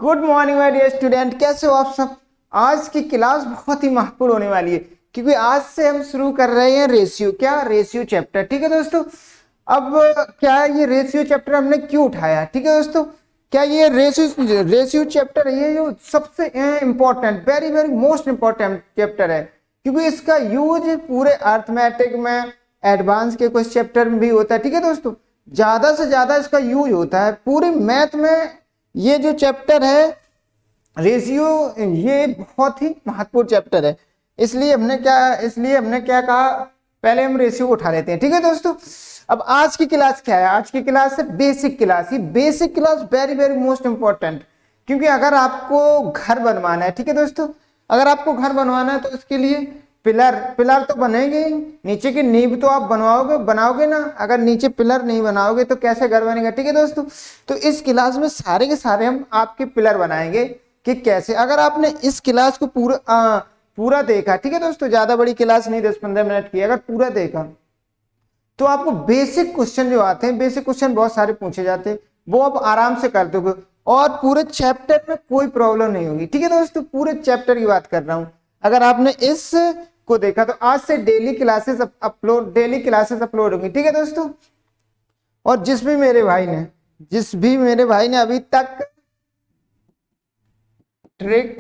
Good morning my dear student, कैसे हो आप सब। आज की क्लास बहुत ही महत्वपूर्ण होने वाली है क्योंकि आज से हम शुरू कर रहे हैं रेशियो चैप्टर। ठीक है दोस्तों। अब क्या ये रेशियो चैप्टर हमने क्यों उठाया, ठीक है दोस्तों। क्या ये रेशियो चैप्टर ये जो सबसे important very very most important chapter है क्योंकि इसका यूज पूरे अर्थमेटिक में एडवांस के कुछ चैप्टर में भी होता है। ठीक है दोस्तों, ज्यादा से ज्यादा इसका यूज होता है पूरे मैथ में। ये जो चैप्टर है रेशियो, ये बहुत ही महत्वपूर्ण चैप्टर है। इसलिए हमने क्या कहा, पहले हम रेशियो को उठा लेते हैं। ठीक है दोस्तों। अब आज की क्लास क्या है, आज की क्लास है बेसिक क्लास। ये basic class very very most important क्योंकि अगर आपको घर बनवाना है, ठीक है दोस्तों, अगर आपको घर बनवाना है तो इसके लिए पिलर तो बनेंगे, नीचे की नींव तो आप बनाओगे ना। अगर नीचे पिलर नहीं बनाओगे तो कैसे घर बनेगा। ठीक है दोस्तों। तो इस क्लास में सारे के सारे हम आपके पिलर बनाएंगे कि कैसे। अगर आपने इस क्लास को पूरा देखा, ठीक है दोस्तों, ज्यादा बड़ी क्लास नहीं 10-15 मिनट की, अगर पूरा देखा तो आपको बेसिक क्वेश्चन जो आते हैं, बेसिक क्वेश्चन बहुत सारे पूछे जाते हैं, वो आप आराम से कर दोगे और पूरे चैप्टर में कोई प्रॉब्लम नहीं होगी। ठीक है दोस्तों, पूरे चैप्टर की बात कर रहा हूं। अगर आपने इस को देखा तो आज से डेली क्लासेस अपलोड होंगी। ठीक है दोस्तों। और जिस भी मेरे भाई ने अभी तक ट्रिक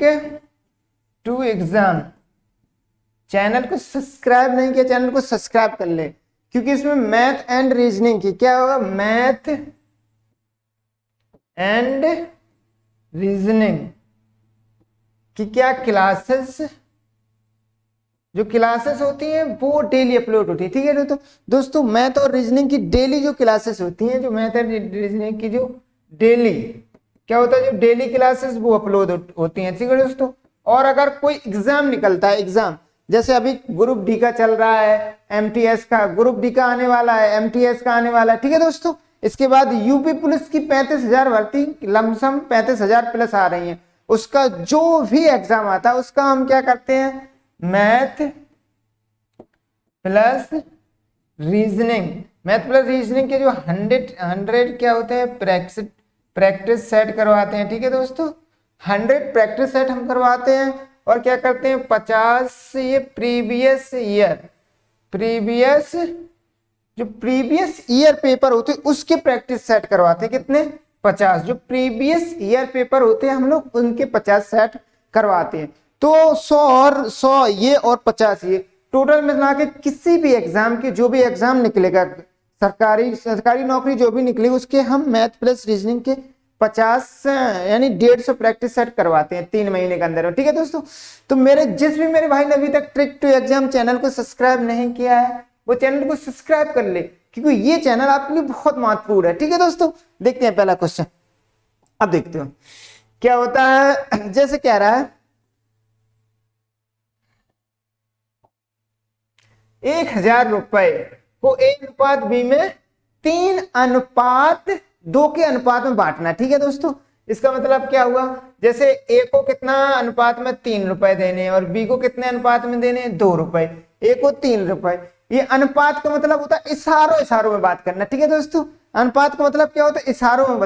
टू एग्जाम चैनल को सब्सक्राइब नहीं किया, चैनल को सब्सक्राइब कर ले क्योंकि इसमें मैथ एंड रीजनिंग की क्या होगा, मैथ एंड रीजनिंग की क्या क्लासेस होती हैं वो डेली अपलोड होती है। ठीक है दोस्तों, मैथ और रीजनिंग की डेली जो क्लासेस होती हैं, जो मैथ एंड रीजनिंग की जो डेली क्या होता है, जो डेली क्लासेस वो अपलोड होती हैं। ठीक है दोस्तों। और अगर कोई एग्जाम निकलता है, एग्जाम जैसे अभी ग्रुप डी का चल रहा है, एमटीएस का ग्रुप डी का आने वाला है, एमटीएस का आने वाला है। ठीक है दोस्तों। इसके बाद यूपी पुलिस की 35,000 भर्ती, लमसम 35,000 प्लस आ रही है। उसका जो भी एग्जाम आता है उसका हम क्या करते हैं, मैथ प्लस रीजनिंग के जो 100 क्या होते हैं, प्रैक्टिस सेट करवाते हैं। ठीक है दोस्तों, 100 प्रैक्टिस सेट हम करवाते हैं और क्या करते हैं 50 ये प्रीवियस ईयर पेपर होते हैं उसके प्रैक्टिस सेट करवाते हैं। कितने, 50। जो प्रीवियस ईयर पेपर होते हैं हम लोग उनके 50 सेट करवाते हैं। तो 100 ये और 50 ये टोटल मिला के किसी भी एग्जाम के जो भी एग्जाम निकलेगा, सरकारी नौकरी जो भी निकलेगी उसके हम मैथ प्लस रीजनिंग के 50 यानी 150 प्रैक्टिस सेट करवाते हैं 3 महीने के अंदर। ठीक है दोस्तों। तो जिस भी मेरे भाई ने अभी तक ट्रिक टू एग्जाम चैनल को सब्सक्राइब नहीं किया है वो चैनल को सब्सक्राइब कर ले क्योंकि ये चैनल आपके लिए बहुत महत्वपूर्ण है। ठीक है दोस्तों। देखते हैं पहला क्वेश्चन। अब देखते हो क्या होता है। जैसे कह रहा है 1,000 रुपए को A:B में 3:2 के अनुपात में बांटना। ठीक है दोस्तों। इसका मतलब क्या हुआ, जैसे A को कितना अनुपात में 3 रुपए देने और B को कितने अनुपात में देने 2 रुपए, A को 3 रुपए। ये अनुपात का मतलब होता है इशारों में बात करना। ठीक है दोस्तों। अनुपात का मतलब क्या होता है, इशारों में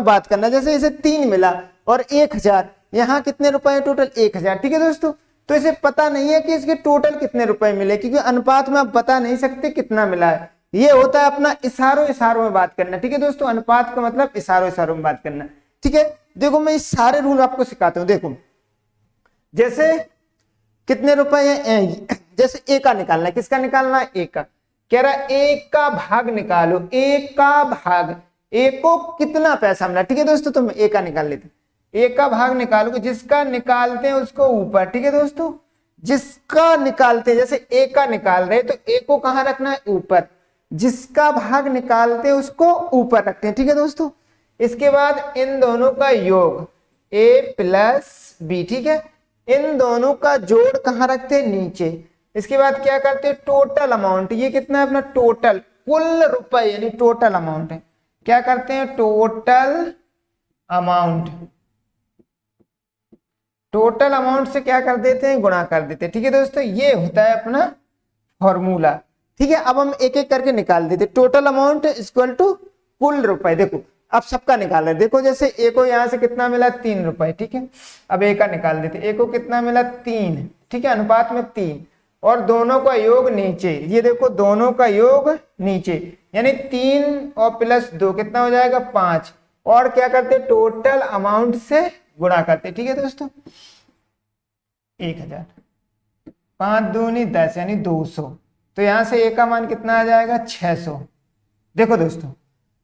बात करना। जैसे इसे 3 मिला और 1,000, यहाँ कितने रुपए टोटल 1,000। ठीक है दोस्तों। तो इसे पता नहीं है कि इसके टोटल कितने रुपए मिले क्योंकि अनुपात में आप बता नहीं सकते कितना मिला है। ये होता है अपना इशारों में बात करना। ठीक है दोस्तों। अनुपात का मतलब इशारों में बात करना। ठीक है। देखो मैं इस सारे रूल आपको सिखाता हूं। देखो जैसे कितने रुपए है, जैसे ए का निकालना है, किसका निकालना है, ए का। कह रहा है ए का भाग निकालो, ए का भाग, ए को कितना पैसा मिला। ठीक है दोस्तों। तो ए का निकाल लेते, ए का भाग निकालो, जिसका निकालते हैं उसको ऊपर। ठीक है दोस्तों। जिसका निकालते हैं, जैसे ए का निकाल रहे तो ए को कहां रखना है, ऊपर। जिसका भाग निकालते हैं उसको ऊपर रखते हैं। ठीक है दोस्तों। इसके बाद इन दोनों का योग ए प्लस बी। ठीक है। इन दोनों का जोड़ कहां रखते हैं, नीचे। इसके बाद क्या करते हैं, टोटल अमाउंट, ये कितना है अपना टोटल, कुल रुपए यानी टोटल अमाउंट है। क्या करते हैं, टोटल अमाउंट से क्या कर देते हैं, गुणा कर देते हैं। ठीक है दोस्तों। ये होता है अपना फॉर्मूला। ठीक है। अब हम एक एक करके निकाल देते, टोटल अमाउंट इक्वल टू कुल रुपए। देखो अब सबका निकाल रहे, देखो जैसे ए को यहाँ से कितना मिला 3 रुपए, ठीक है। अब ए का निकाल देते, ए को कितना मिला 3, ठीक है, अनुपात में 3, और दोनों का योग नीचे, ये देखो दोनों का योग नीचे, यानी 3 और +2 कितना हो जाएगा 5, और क्या करते टोटल अमाउंट से गुणा करते, ठीक है दोस्तों। 1000, 5 दूनी 10 यानी 200, तो यहां से ए का मान कितना आ जाएगा 600। देखो दोस्तों,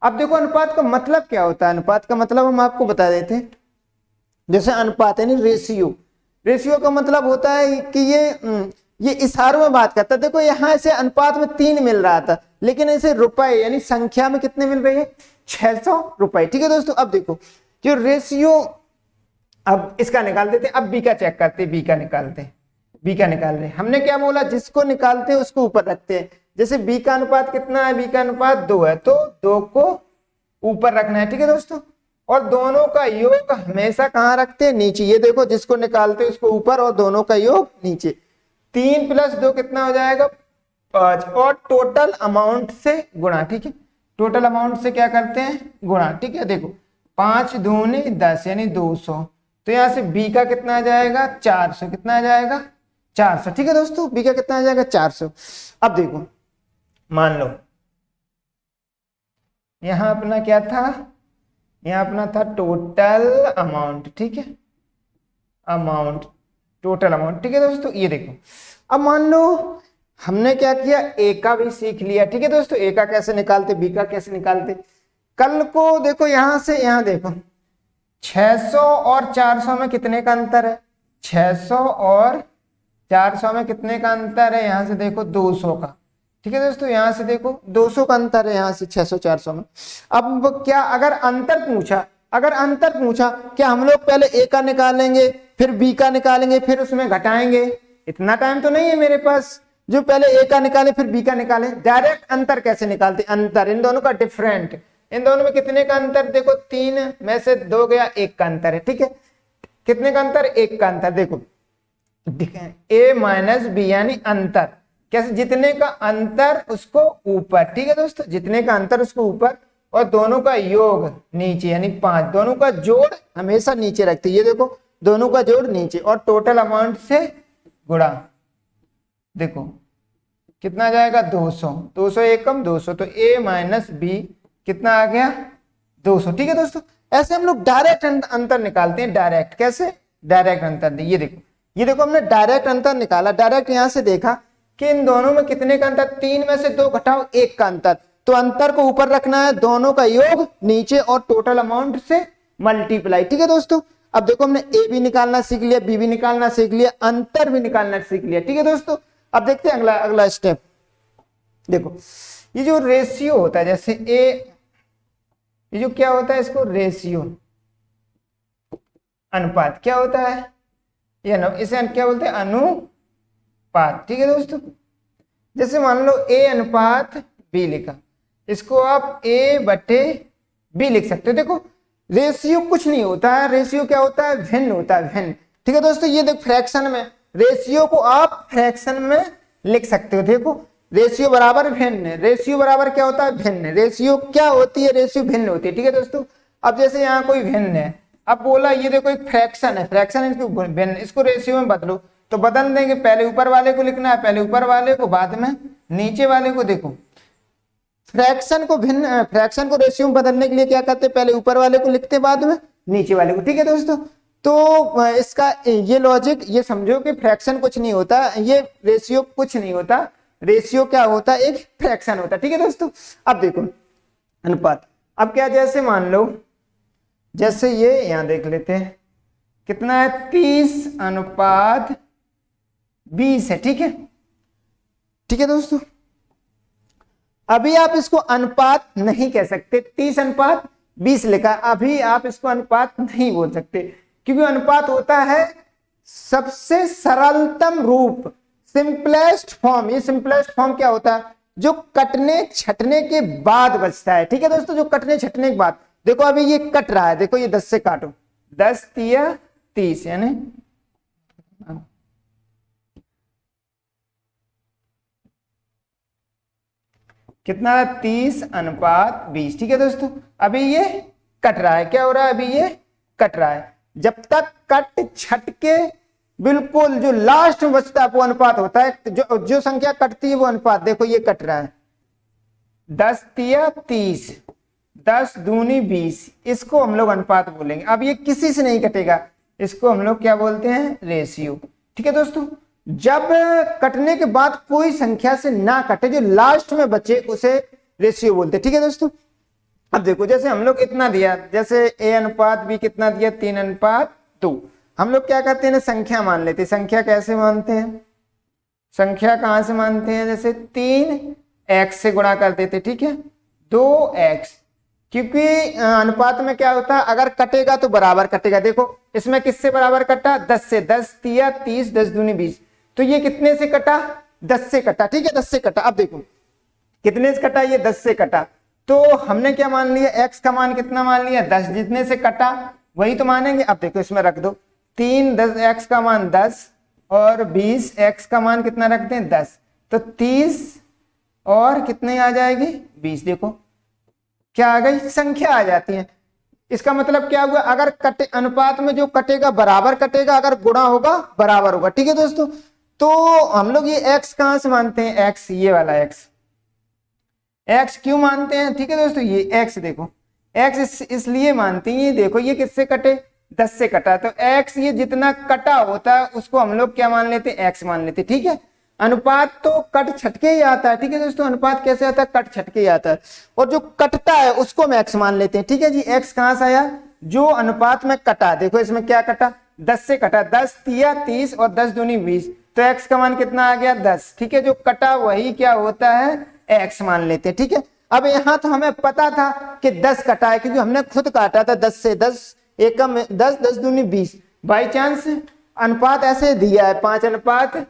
अब देखो अनुपात का मतलब क्या होता है, अनुपात का मतलब हम आपको बता देते हैं। जैसे अनुपात यानी रेशियो, रेशियो का मतलब होता है कि ये इशारों में बात करता है। देखो यहाँ से अनुपात में 3 मिल रहा था, लेकिन इसे रुपए यानी संख्या में कितने मिल रहे हैं 600 रुपए, ठीक है दोस्तों। अब देखो जो रेशियो, अब इसका निकाल देते, अब बी का चेक करते, बी का निकालते, बी का निकाल रहे। हमने क्या बोला, जिसको निकालते हैं उसको ऊपर रखते हैं। जैसे बी का अनुपात कितना है, बी का अनुपात 2 है, तो 2 को ऊपर रखना है, ठीक है दोस्तों। और दोनों का योग हमेशा कहाँ रखते हैं, नीचे। ये देखो जिसको निकालते हैं उसको ऊपर और दोनों का योग नीचे। 3 + 2 कितना हो जाएगा 5, और टोटल अमाउंट से गुणा, ठीक है। टोटल अमाउंट से क्या करते हैं गुणा, ठीक है। देखो 5 दूनी 10 यानी 200, तो यहां से बी का कितना आ जाएगा 400, कितना आ जाएगा 400, ठीक है दोस्तों। बी का कितना आ जाएगा 400। अब देखो मान लो यहां अपना क्या था, यहां अपना था टोटल अमाउंट, ठीक है, अमाउंट, टोटल अमाउंट, ठीक है दोस्तों। ये देखो अब मान लो हमने क्या किया, ए का भी सीख लिया, ठीक है दोस्तों। ए का कैसे निकालते, बी का कैसे निकालते। कल को देखो यहां से यहां देखो 600 और 400 में कितने का अंतर है, 600 और 400 में कितने का अंतर है, यहां से देखो 200 का, ठीक है दोस्तों। यहां से देखो 200 का अंतर है, यहां से 600 400 में। अब क्या अगर अंतर पूछा, अगर अंतर पूछा, क्या हम लोग पहले ए का निकालेंगे फिर बी का निकालेंगे फिर उसमें घटाएंगे, इतना टाइम तो नहीं है मेरे पास जो पहले ए का निकाले फिर बी का निकाले। डायरेक्ट अंतर कैसे निकालते, अंतर इन दोनों का डिफरेंट, इन दोनों में कितने का अंतर, देखो 3 में से 2 गया, 1 का अंतर है, ठीक है। कितने का अंतर, 1 का अंतर। देखो ए माइनस बी यानी अंतर, कैसे, जितने का अंतर उसको ऊपर, ठीक है दोस्तों, जितने का अंतर उसको ऊपर, और दोनों का योग नीचे यानी 5, दोनों का जोड़ हमेशा नीचे रखते, ये देखो दोनों का जोड़ नीचे, और टोटल अमाउंट से गुणा। देखो कितना आ जाएगा 200, 200 एकम 200, तो ए माइनस बी कितना आ गया 200, ठीक है दोस्तों। ऐसे हम लोग डायरेक्ट अंतर निकालते हैं, डायरेक्ट कैसे, डायरेक्ट अंतर। ये देखो, ये देखो हमने डायरेक्ट अंतर निकाला, डायरेक्ट यहां से देखा कि इन दोनों में कितने का अंतर, 3 में से 2 घटाओ 1 का अंतर, तो अंतर को ऊपर रखना है, दोनों का योग नीचे, और टोटल अमाउंट से मल्टीप्लाई, ठीक है दोस्तों। अब देखो हमने ए भी निकालना सीख लिया, बी भी निकालना सीख लिया, अंतर भी निकालना सीख लिया, ठीक है दोस्तों। अब देखते हैं अगला अगला स्टेप। देखो ये जो रेशियो होता है, जैसे ए, ये जो क्या होता है इसको रेशियो, अनुपात क्या होता है, ये इसे क्या बोलते हैं अनुपात, ठीक है दोस्तों। जैसे मान लो ए अनुपात बी लिखा, इसको आप ए बटे बी लिख सकते हो। देखो रेशियो कुछ नहीं होता है, रेशियो क्या होता है भिन्न होता है, भिन्न, ठीक है दोस्तों। ये देखो फ्रैक्शन में, रेशियो को आप फ्रैक्शन में लिख सकते हो। देखो रेशियो बराबर भिन्न, रेशियो बराबर क्या होता है भिन्न, रेशियो क्या होती है, रेशियो भिन्न होती है, ठीक है दोस्तों। अब जैसे यहाँ कोई भिन्न है, अब बोला ये देखो एक फ्रैक्शन है, फ्रैक्शन इसको भिन्न, इसको रेशियो में बदलो, तो बदल देंगे, पहले ऊपर वाले को लिखना है, पहले ऊपर वाले को बाद में नीचे वाले को। देखो फ्रैक्शन को भिन्न, फ्रैक्शन को रेशियो में बदलने के लिए क्या करते, पहले ऊपर वाले को लिखते बाद में नीचे वाले को, ठीक है दोस्तों। तो इसका ये लॉजिक ये समझो कि फ्रैक्शन कुछ नहीं होता, ये रेशियो कुछ नहीं होता, रेशियो क्या होता है एक फ्रैक्शन होता है, ठीक है दोस्तों। अब देखो अनुपात, अब क्या, जैसे मान लो जैसे ये यहां देख लेते हैं कितना है 30:20 है, ठीक है, ठीक है दोस्तों। अभी आप इसको अनुपात नहीं कह सकते, 30:20 लिखा, अभी आप इसको अनुपात नहीं बोल सकते, क्योंकि अनुपात होता है सबसे सरलतम रूप, सिंपलेस्ट फॉर्म। ये सिंपलेस्ट फॉर्म क्या होता है, जो कटने छटने के बाद बचता है, ठीक है दोस्तों, जो कटने छटने के बाद। देखो अभी ये कट रहा है, देखो ये 10 से काटो, 10 तिया 30 यानी कितना 30:20, ठीक है दोस्तों। अभी ये कट रहा है। क्या हो रहा है अभी? ये कट रहा है। जब तक कट छट के बिल्कुल जो लास्ट में बचता है वो अनुपात होता है, जो संख्या कटती है वो अनुपात। देखो ये कट रहा है, 10 तिया 30, 10 दूनी 20, इसको हम लोग अनुपात बोलेंगे। अब ये किसी से नहीं कटेगा, इसको हम लोग क्या बोलते हैं? रेशियो। ठीक है दोस्तों, जब कटने के बाद कोई संख्या से ना कटे, जो लास्ट में बचे उसे रेशियो बोलते हैं। ठीक है दोस्तों, अब देखो जैसे हम लोग इतना दिया, जैसे a अनुपात b कितना दिया? 3:2। हम लोग क्या करते हैं? संख्या मान लेते हैं। संख्या कैसे मानते हैं? संख्या कहां से मानते हैं? जैसे 3x से गुणा कर देते, ठीक है, 2x, क्योंकि अनुपात में क्या होता है? अगर कटेगा तो बराबर कटेगा। देखो इसमें किससे बराबर कटा? 10 से। 10 तिया 30, 10 दूनी 20, तो ये कितने से कटा? 10 से कटा। ठीक है, 10 से कटा। अब देखो कितने से कटा? ये 10 से कटा। तो हमने क्या मान लिया? x का मान कितना मान लिया? 10। जितने से कटा वही तो मानेंगे। अब देखो इसमें रख दो 3, 10, x का मान 10 और 20, x का मान कितना रखते हैं? 10, तो 30 और कितने आ जाएगी? 20। देखो क्या आ गई? संख्या आ जाती है। इसका मतलब क्या हुआ? अगर कटे अनुपात में जो कटेगा बराबर कटेगा, अगर गुणा होगा बराबर होगा। ठीक है दोस्तों, तो हम लोग ये x कहां से मानते हैं? x, ये वाला x क्यों मानते हैं? ठीक है दोस्तों, ये x देखो, x इसलिए मानते हैं, ये देखो ये किससे कटे? 10 से कटा, तो x ये जितना कटा होता है उसको हम लोग क्या मान लेते हैं? x मान लेते। ठीक है, अनुपात तो कट छटके ही आता है। ठीक है दोस्तों, अनुपात कैसे आता है? कट छटके ही आता है, और जो कटता है उसको हम x मान लेते हैं। ठीक है जी, x कहां से आया? जो अनुपात में कटा। देखो इसमें क्या कटा? 10 से कटा, 10 तिया 30 और 10 दूनी 20, तो x का मान कितना आ गया? 10। ठीक है, जो कटा वही क्या होता है? x मान लेते हैं। ठीक है, अब यहाँ तो हमें पता था कि 10 कटा है, क्योंकि हमने खुद काटा था 10 से। 10 एकम 10, 10 दूनी 20, बाई चांस अनुपात ऐसे दिया है 5:6,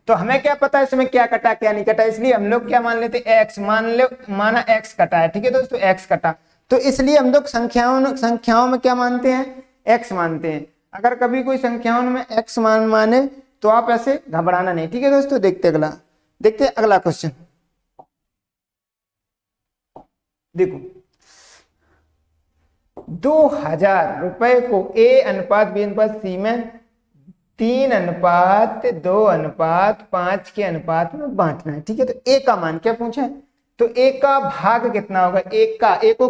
तो हमें क्या पता है इसमें क्या कटा क्या नहीं कटा, इसलिए हम लोग क्या मान लेते? x माना x कटा है। ठीक है दोस्तों, x कटा, तो इसलिए हम लोग संख्याओं में क्या मानते हैं? x मानते हैं। अगर कभी कोई संख्याओं में x माने तो आप ऐसे घबराना नहीं। ठीक है दोस्तों, देखते अगला क्वेश्चन। देखो 2000 रुपए को a अनुपात b अनुपात c में 3:2:5 के अनुपात में बांटना है। ठीक है, तो a का मान क्या पूछा है? तो a का भाग कितना होगा? a को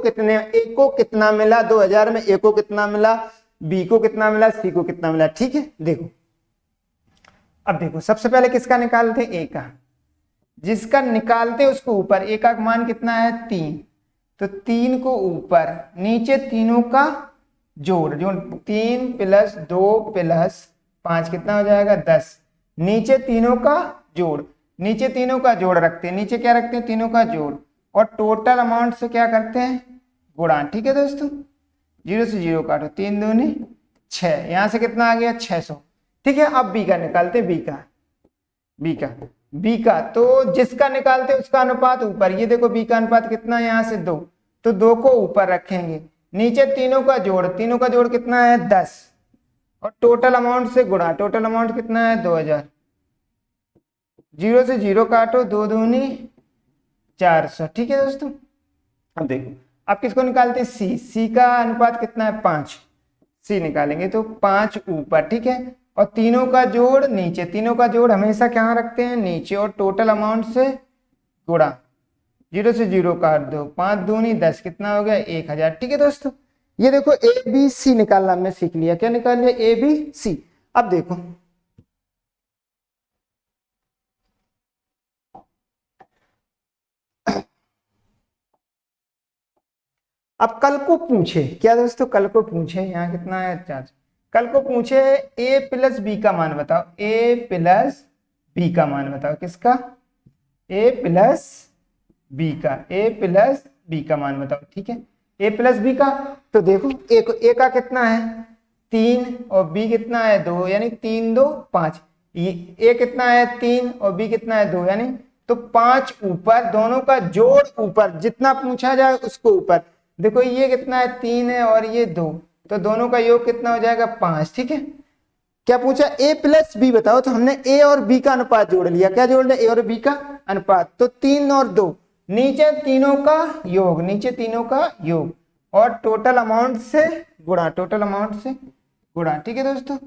कितना मिला 2000 में? a को कितना मिला, b को कितना मिला, c को कितना मिला? ठीक है, देखो अब देखो सबसे पहले किसका निकालते? a का। जिसका निकालते उसको ऊपर, a का मान कितना है? 3, तो 3 को ऊपर, नीचे तीनों का जोड़, जो 3 + 2 + 5 कितना हो जाएगा? 10, नीचे तीनों का जोड़, नीचे तीनों का जोड़ रखते हैं, नीचे क्या रखते हैं? तीनों का जोड़, और टोटल अमाउंट से क्या करते हैं? गुणा। ठीक है दोस्तों, 0 से 0 काटो, 3 दूनी 6, यहां से कितना आ गया? 600। ठीक है, अब b का निकालते, b का तो जिसका निकालते उसका अनुपात ऊपर। ये देखो b का अनुपात कितना है? यहाँ से 2, तो 2 को ऊपर रखेंगे, नीचे तीनों का जोड़ कितना है? 10, और टोटल अमाउंट से गुणा। टोटल अमाउंट कितना है? 2000। 0 से 0 काटो, 2 दूनी 400। ठीक है दोस्तों, अब देखो अब किसको निकालते? c का अनुपात कितना है? 5, c निकालेंगे तो 5 ऊपर। ठीक है, और तीनों का जोड़ नीचे, तीनों का जोड़ हमेशा क्या रखते हैं? नीचे, और टोटल अमाउंट से गुणा। 0 से 0 काट दो, 5 दूनी 10, कितना हो गया? 1000। ठीक है दोस्तों, ये देखो a b c निकालना हमने सीख लिया। क्या निकाल लिया? a b c। अब देखो अब कल को पूछे क्या दोस्तों? कल को पूछे, यहाँ कितना है? 4। कल को पूछे a + b का मान बताओ, a + b का मान बताओ। किसका? a + b का, a + b का मान बताओ। ठीक है, a + b का, तो देखो a का कितना है? 3, और b कितना है? 2, यानी 3 2 5। a कितना है? 3, और b कितना है? 2, यानी तो 5 ऊपर, दोनों का जोड़ ऊपर, जितना पूछा जाए उसको ऊपर। देखो ये कितना है? 3 है और ये 2, तो दोनों का योग कितना हो जाएगा? 5। ठीक है, क्या पूछा? a + b बताओ, तो हमने a और b का अनुपात जोड़ लिया। क्या जोड़ लिया? a और b का अनुपात, तो 3 और 2, नीचे तीनों का योग, नीचे तीनों का योग, और टोटल अमाउंट से गुणा, टोटल अमाउंट से गुणा। ठीक है दोस्तों,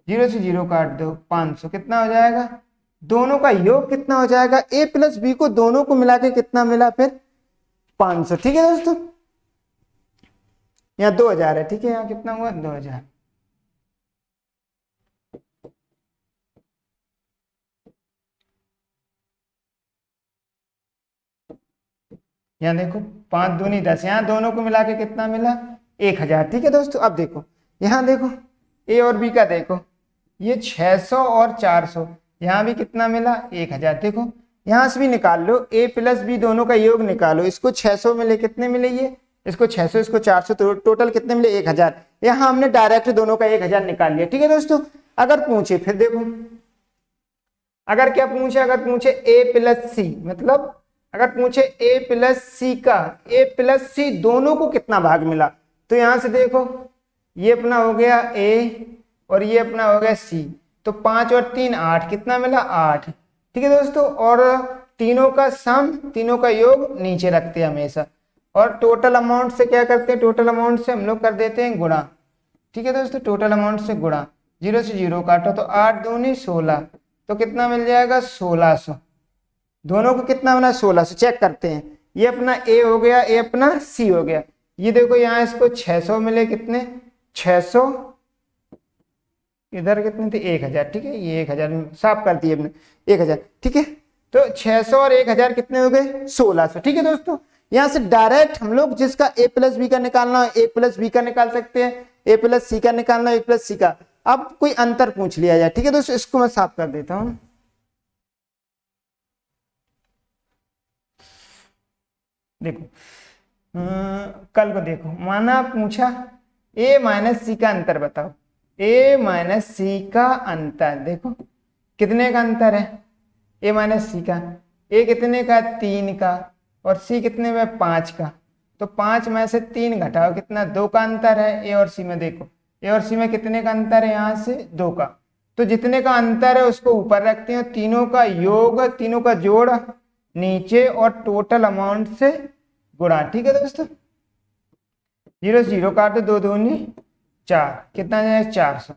0 से 0 काट दो, 500 कितना हो जाएगा, दोनों का योग कितना हो जाएगा, ए प्लस बी को दोनों को मिला के कितना मिला फिर 500। ठीक है दोस्तों, यहाँ 2000 है। ठीक है, यहाँ कितना हुआ 2000। यहाँ देखो 5 दूनी 10, यहाँ दोनों को मिला के कितना मिला 1000। ठीक है दोस्तों, अब देखो यहाँ देखो ए और बी का देखो, ये 600 और 400, यहाँ भी कितना मिला 1000। देखो यहाँ से भी निकाल लो, ए प्लस बी दोनों का योग निकालो, इसको 600 मिले कितने मिले, ये इसको 600 इसको 400, तो टोटल कितने मिले 1000। यहाँ हमने डायरेक्ट दोनों का 1000 निकाल लिया। ठीक है दोस्तों, अगर पूछे फिर देखो, अगर क्या पूछे, अगर पूछे ए प्लस सी, मतलब अगर पूछे ए प्लस सी का, ए प्लस सी दोनों को कितना भाग मिला, तो यहां से देखो ये अपना हो गया ए और ये अपना हो गया सी, तो 5 और 3 8, कितना मिला 8। ठीक है दोस्तों, और तीनों का सम, तीनों का योग नीचे रखते हैं हमेशा, और टोटल अमाउंट से क्या करते हैं, टोटल अमाउंट से हम लोग कर देते हैं गुणा। ठीक है दोस्तों, टोटल अमाउंट से गुणा, 0 से 0 काटो तो 8 दूनी 16, तो कितना मिल जाएगा 1600। दोनों को कितना मिला 1600। चेक करते हैं, ये अपना ए हो गया, ये अपना सी हो गया। ये देखो यहाँ इसको 600 मिले, कितने 600, इधर कितने थे 1000। ठीक है, ये 1000 साफ कर दिए अपने 1000। ठीक है, तो 600 और 1000 कितने हो गए 1600। ठीक है दोस्तों, यहाँ से डायरेक्ट हम लोग जिसका ए प्लस बी का निकालना है ए प्लस बी का निकाल सकते हैं, ए प्लस सी का निकालना है ए प्लस सी का। अब कोई अंतर पूछ लिया जाए। ठीक है दोस्तों, इसको मैं साफ कर देता हूं। देखो कल को देखो, माना पूछा ए माइनस सी का अंतर बताओ, ए माइनस सी का अंतर, देखो कितने का अंतर है ए माइनस सी का, ए कितने का 3 का और सी कितने में 5 का, तो 5 में से 3 घटाओ कितना 2 का अंतर है ए और सी में। देखो ए और सी में कितने का अंतर है, यहाँ से 2 का, तो जितने का अंतर है उसको ऊपर रखते हैं, तीनों का योग, तीनों का जोड़ नीचे और टोटल अमाउंट से गुणा। ठीक है दोस्तों, 0 से 0 काटो, 2 दूनी 4, कितना जाए 400।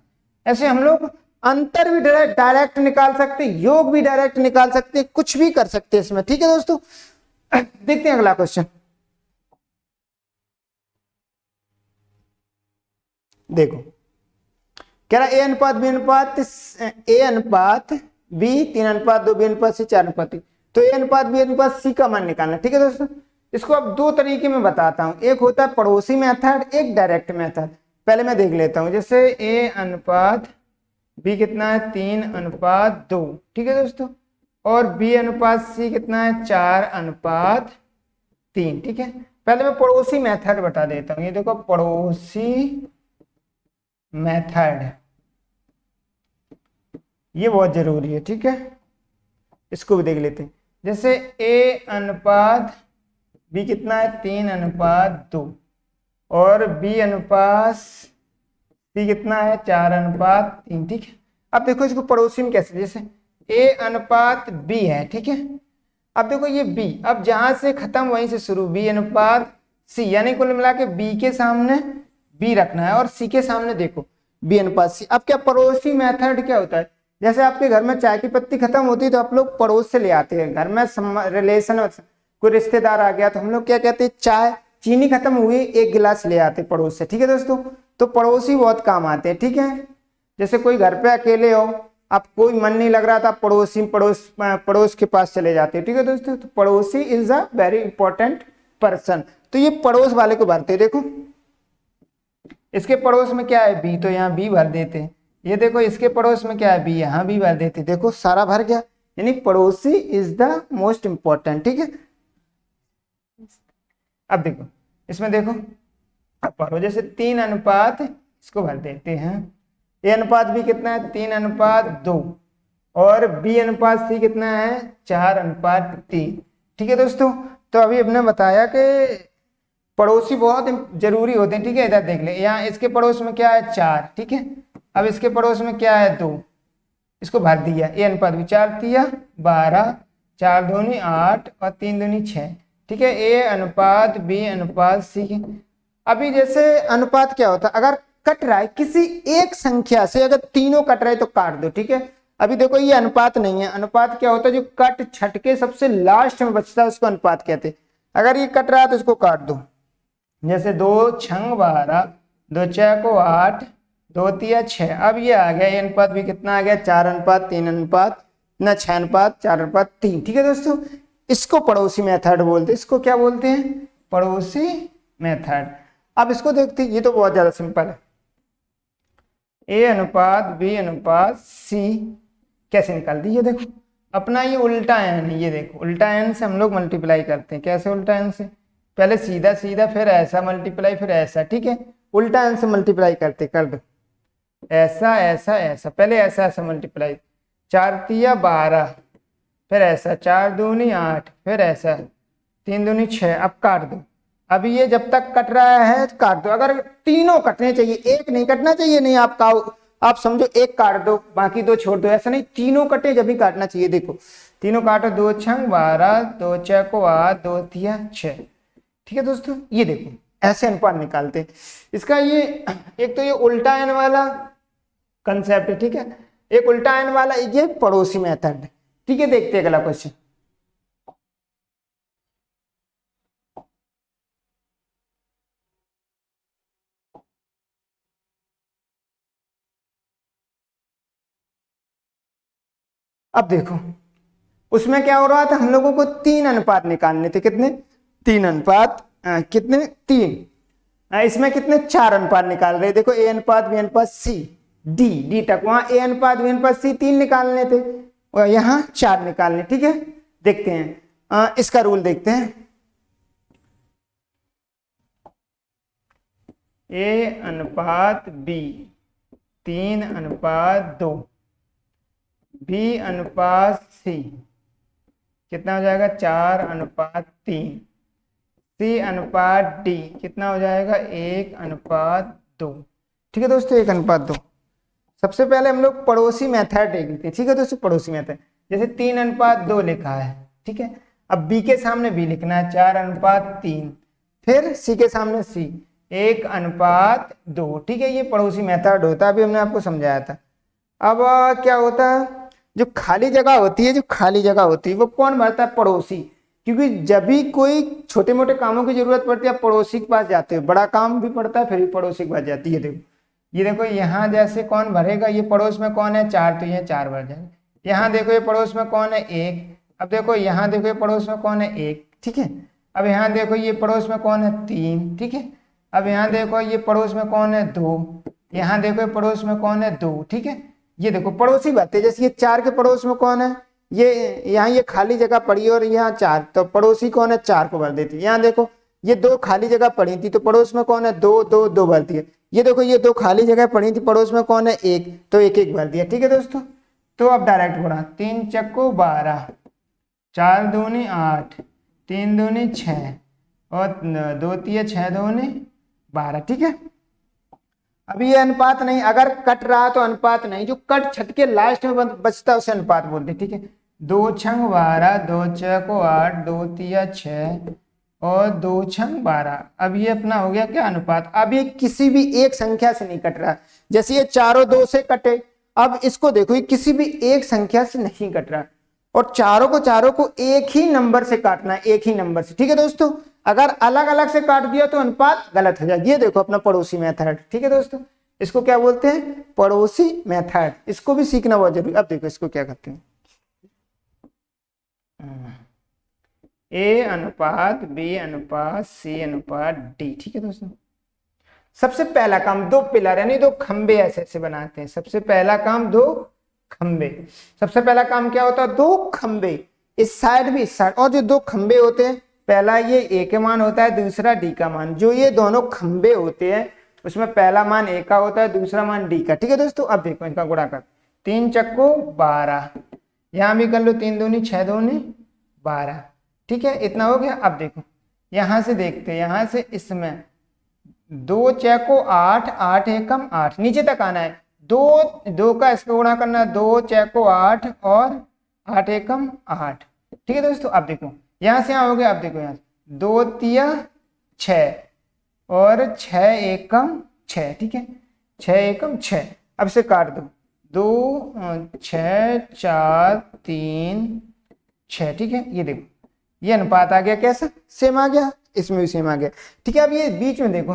ऐसे हम लोग अंतर भी डायरेक्ट निकाल सकते, योग भी डायरेक्ट निकाल सकते, कुछ भी कर सकते हैं इसमें। ठीक है दोस्तों, देखते हैं अगला क्वेश्चन। देखो कह रहा ए अनुपात बी अनुपात, ए अनुपात बी 3 अनुपात 2, बी अनुपात सी 4 अनुपात 3, तो ए अनुपात बी अनुपात सी का मान निकालना। ठीक है दोस्तों, इसको अब 2 तरीके में बताता हूं, एक होता है पड़ोसी मेथड, एक डायरेक्ट मेथड। पहले मैं देख लेता हूं, जैसे ए अनुपात बी कितना है 3 अनुपात 2। ठीक है दोस्तों, और बी अनुपात सी कितना है 4 अनुपात 3। ठीक है, पहले मैं पड़ोसी मेथड बता देता हूं। ये देखो पड़ोसी मेथड, ये बहुत जरूरी है। ठीक है, इसको भी देख लेते हैं, जैसे ए अनुपात बी कितना है 3 अनुपात 2 और बी अनुपात सी कितना है 4 अनुपात 3। ठीक है, अब देखो इसको पड़ोसी में कैसे, जैसे ए अनुपात बी है। ठीक है, अब देखो ये बी, अब जहां से खत्म वहीं से शुरू, बी अनुपात सी, यानी कुल मिला के बी के सामने बी रखना है और सी के सामने देखो बी अनुपात सी। अब क्या पड़ोसी मेथड क्या होता है, जैसे आपके घर में चाय की पत्ती खत्म होती है तो आप लोग पड़ोस से ले आते हैं, घर में रिलेशन कोई रिश्तेदार आ गया तो हम लोग क्या कहते हैं, चाय चीनी खत्म हुई एक गिलास ले आते पड़ोस से। ठीक है दोस्तों, तो पड़ोसी बहुत काम आते हैं। ठीक है, जैसे कोई घर पे अकेले हो, आप कोई मन नहीं लग रहा था, पड़ोस के पास चले जाते हैं। ठीक है दोस्तों, तो पड़ोसी is a very important person, तो ये पड़ोस वाले को भरते। देखो इसके पड़ोस में क्या है बी, तो यहाँ बी भर देते। ये देखो इसके पड़ोस में क्या है बी, यहाँ बी भर देते। देखो सारा भर गया, यानी पड़ोसी इज द मोस्ट इंपॉर्टेंट। ठीक है, अब देखो इसमें देखो अब पढ़ो, जैसे 3 अनुपात, इसको भर देते हैं, ए अनुपात बी कितना है 3 अनुपात 2 और बी अनुपात सी कितना है 4 अनुपात 3। ठीक है दोस्तों, तो अभी हमने बताया कि पड़ोसी बहुत जरूरी होते हैं। ठीक है, इधर देख ले, यहाँ इसके पड़ोस में क्या है 4। ठीक है, अब इसके पड़ोस में क्या है 2, इसको भर दिया, ए अनुपात बी 4 दिया 12, 4 दूनी 8 और 3 दूनी 6। ठीक है, ए अनुपात बी अनुपात सी अभी जैसे अनुपात क्या होता है, अगर कट रहा है किसी एक संख्या से, अगर तीनों कट रहे तो काट दो, ठीक है। अभी देखो ये अनुपात नहीं है, अनुपात क्या होता है, जो कट छटके सबसे लास्ट में बचता है उसको अनुपात कहते हैं। अगर ये कट रहा है तो इसको काट दो, जैसे 2×12, 2×4 = 8, 2×3 = 6। अब ये आ गया, ये अनुपात भी कितना आ गया, 4:3 अनुपात ना 6:4 4:3, ठीक है दोस्तों। इसको पड़ोसी मेथड बोलते हैं, इसको क्या बोलते हैं, पड़ोसी मेथड। अब इसको देखते हैं, ये तो बहुत ज्यादा सिंपल है, A/B/C कैसे निकाल दी, ये देखो अपना ये उल्टा एन है, ये देखो उल्टा एन से हम लोग मल्टीप्लाई करते हैं। कैसे उल्टा एन से, पहले सीधा सीधा फिर ऐसा मल्टीप्लाई फिर ऐसा, ठीक है। उल्टा एन से मल्टीप्लाई करते, कर दो ऐसा ऐसा ऐसा, पहले ऐसा ऐसा मल्टीप्लाई, 4×3 = 12, फिर ऐसा 4×2 = 8, फिर ऐसा 3×2 = 6। अब काट दो, अभी ये जब तक कट रहा है तो काट दो, अगर तीनों कटने चाहिए, एक नहीं कटना चाहिए, नहीं आप समझो एक काट दो बाकी दो छोड़ दो, ऐसा नहीं, तीनों कटे जब भी काटना चाहिए। देखो तीनों काटो, 2×6 = 12, 2×4 = 8, 2×3 = 6, ठीक है दोस्तों। ये देखो ऐसे अनुपात निकालते हैं। इसका ये एक तो ये उल्टा एन वाला कंसेप्ट है, ठीक है, एक उल्टा एन वाला, ये पड़ोसी मेथड है, ठीक है। देखते हैं अगला क्वेश्चन। अब देखो उसमें क्या हो रहा था, हम लोगों को 3 अनुपात निकालने थे, कितने, 3 अनुपात, कितने, 3। इसमें कितने, 4 अनुपात निकाल रहे, देखो A/B/C, डी तक, वहां A/B/C 3 निकालने थे और यहाँ 4 निकालने, ठीक है। देखते हैं इसका रूल देखते हैं, A/B 3:2, B/C कितना हो जाएगा, 4:3, C/D कितना हो जाएगा, 1:2, ठीक है दोस्तों, 1:2। सबसे पहले हम लोग पड़ोसी मेथड देख लेते हैं, ठीक है दोस्तों। पड़ोसी मेथड जैसे 3:2 लिखा है, ठीक है। अब B के सामने B लिखना है, 4:3, फिर C के सामने C, 1:2, ठीक है। ये पड़ोसी मेथड होता है, अभी हमने आपको समझाया था। अब क्या होता है, जो खाली जगह होती है, जो खाली जगह होती है वो कौन भरता है, पड़ोसी। क्योंकि जब भी कोई छोटे मोटे कामों की जरूरत पड़ती है, पड़ोसी के पास जाते हो, बड़ा काम भी पड़ता है फिर भी पड़ोसी के पास जाती है। देखो ये देखो, यहाँ जैसे कौन भरेगा, ये पड़ोस में कौन है, 4, तो ये 4 भर जाएगा। यहाँ देखो ये पड़ोस में कौन है, 1। अब देखो यहाँ देखो ये पड़ोस में कौन है, 1, ठीक है। अब यहाँ देखो ये पड़ोस में कौन है, 3, ठीक है। अब यहाँ देखो ये पड़ोस में कौन है, 2। यहाँ देखो ये पड़ोस में कौन है, 2, ठीक है। ये देखो पड़ोसी बातें, जैसे ये 4 के पड़ोस में कौन है, ये यहाँ ये खाली जगह पड़ी और यहाँ 4, तो पड़ोसी कौन है, 4 को भर देती है। यहाँ देखो ये 2 खाली जगह पड़ी थी तो पड़ोस में कौन है, 2, 2, 2 भरती है। ये देखो ये 2 खाली जगह पड़ी थी, पड़ोस में कौन है, 1, तो 1, 1 भर दिया, ठीक है दोस्तों। तो अब डायरेक्ट गुणा, 3×12, 4×2 = 8, 3×2 = 6 और 2×3 = 6×2 = 12, ठीक है। अभी ये अनुपात नहीं, अगर कट रहा तो अनुपात नहीं, जो कट छटके लास्ट में बचता है उसे अनुपात बोलते, ठीक है। 2×12, 2×4 = 8, 2×3 = 6 और 2×12। अब ये अपना हो गया क्या, अनुपात। अब ये किसी भी एक संख्या से नहीं कट रहा, जैसे ये चारों 2 से कटे, अब इसको देखो ये किसी भी एक संख्या से नहीं कट रहा, और चारों को एक ही नंबर से काटना है, एक ही नंबर से, ठीक है दोस्तों। अगर अलग अलग से काट दिया तो अनुपात गलत हो जाएगा। ये देखो अपना पड़ोसी मेथड, ठीक है दोस्तों, इसको क्या बोलते हैं, पड़ोसी मेथड। इसको भी सीखना बहुत जरूरी। अब देखो इसको क्या करते हैं, A/B/C/D, ठीक है दोस्तों। सबसे पहला काम 2 पिलर यानी 2 खंबे ऐसे ऐसे बनाते हैं। सबसे पहला काम 2 खंबे, सबसे पहला काम क्या होता है, 2 खंबे, इस साइड भी इस साइड, और जो 2 खंबे होते हैं, पहला ये A का मान होता है, दूसरा D का मान। जो ये दोनों खंबे होते हैं उसमें पहला मान A का होता है, दूसरा मान D का, ठीक है दोस्तों। अब देखो इनका गुणा कर, 3×12, यहां भी कर लो, 3×2 = 6, 2 = 12, ठीक है। इतना हो गया। अब देखो यहां से देखते हैं, यहां से इसमें 2×8, 8 एकम 8, नीचे तक आना है, 2 का इसका गुणा करना है, 2×8 और 8 एकम 8, ठीक है दोस्तों। अब देखो यहां से यहां हो गया, अब देखो यहां 2×3 = 6 और 6 एकम 6, ठीक है, 6 एकम 6। अब से काट दो, 2 6 4 3 6, ठीक है। ये देखो ये अनुपात आ गया, कैसा सेम आ गया, इसमें भी सेम आ गया, ठीक है। अब ये बीच में देखो,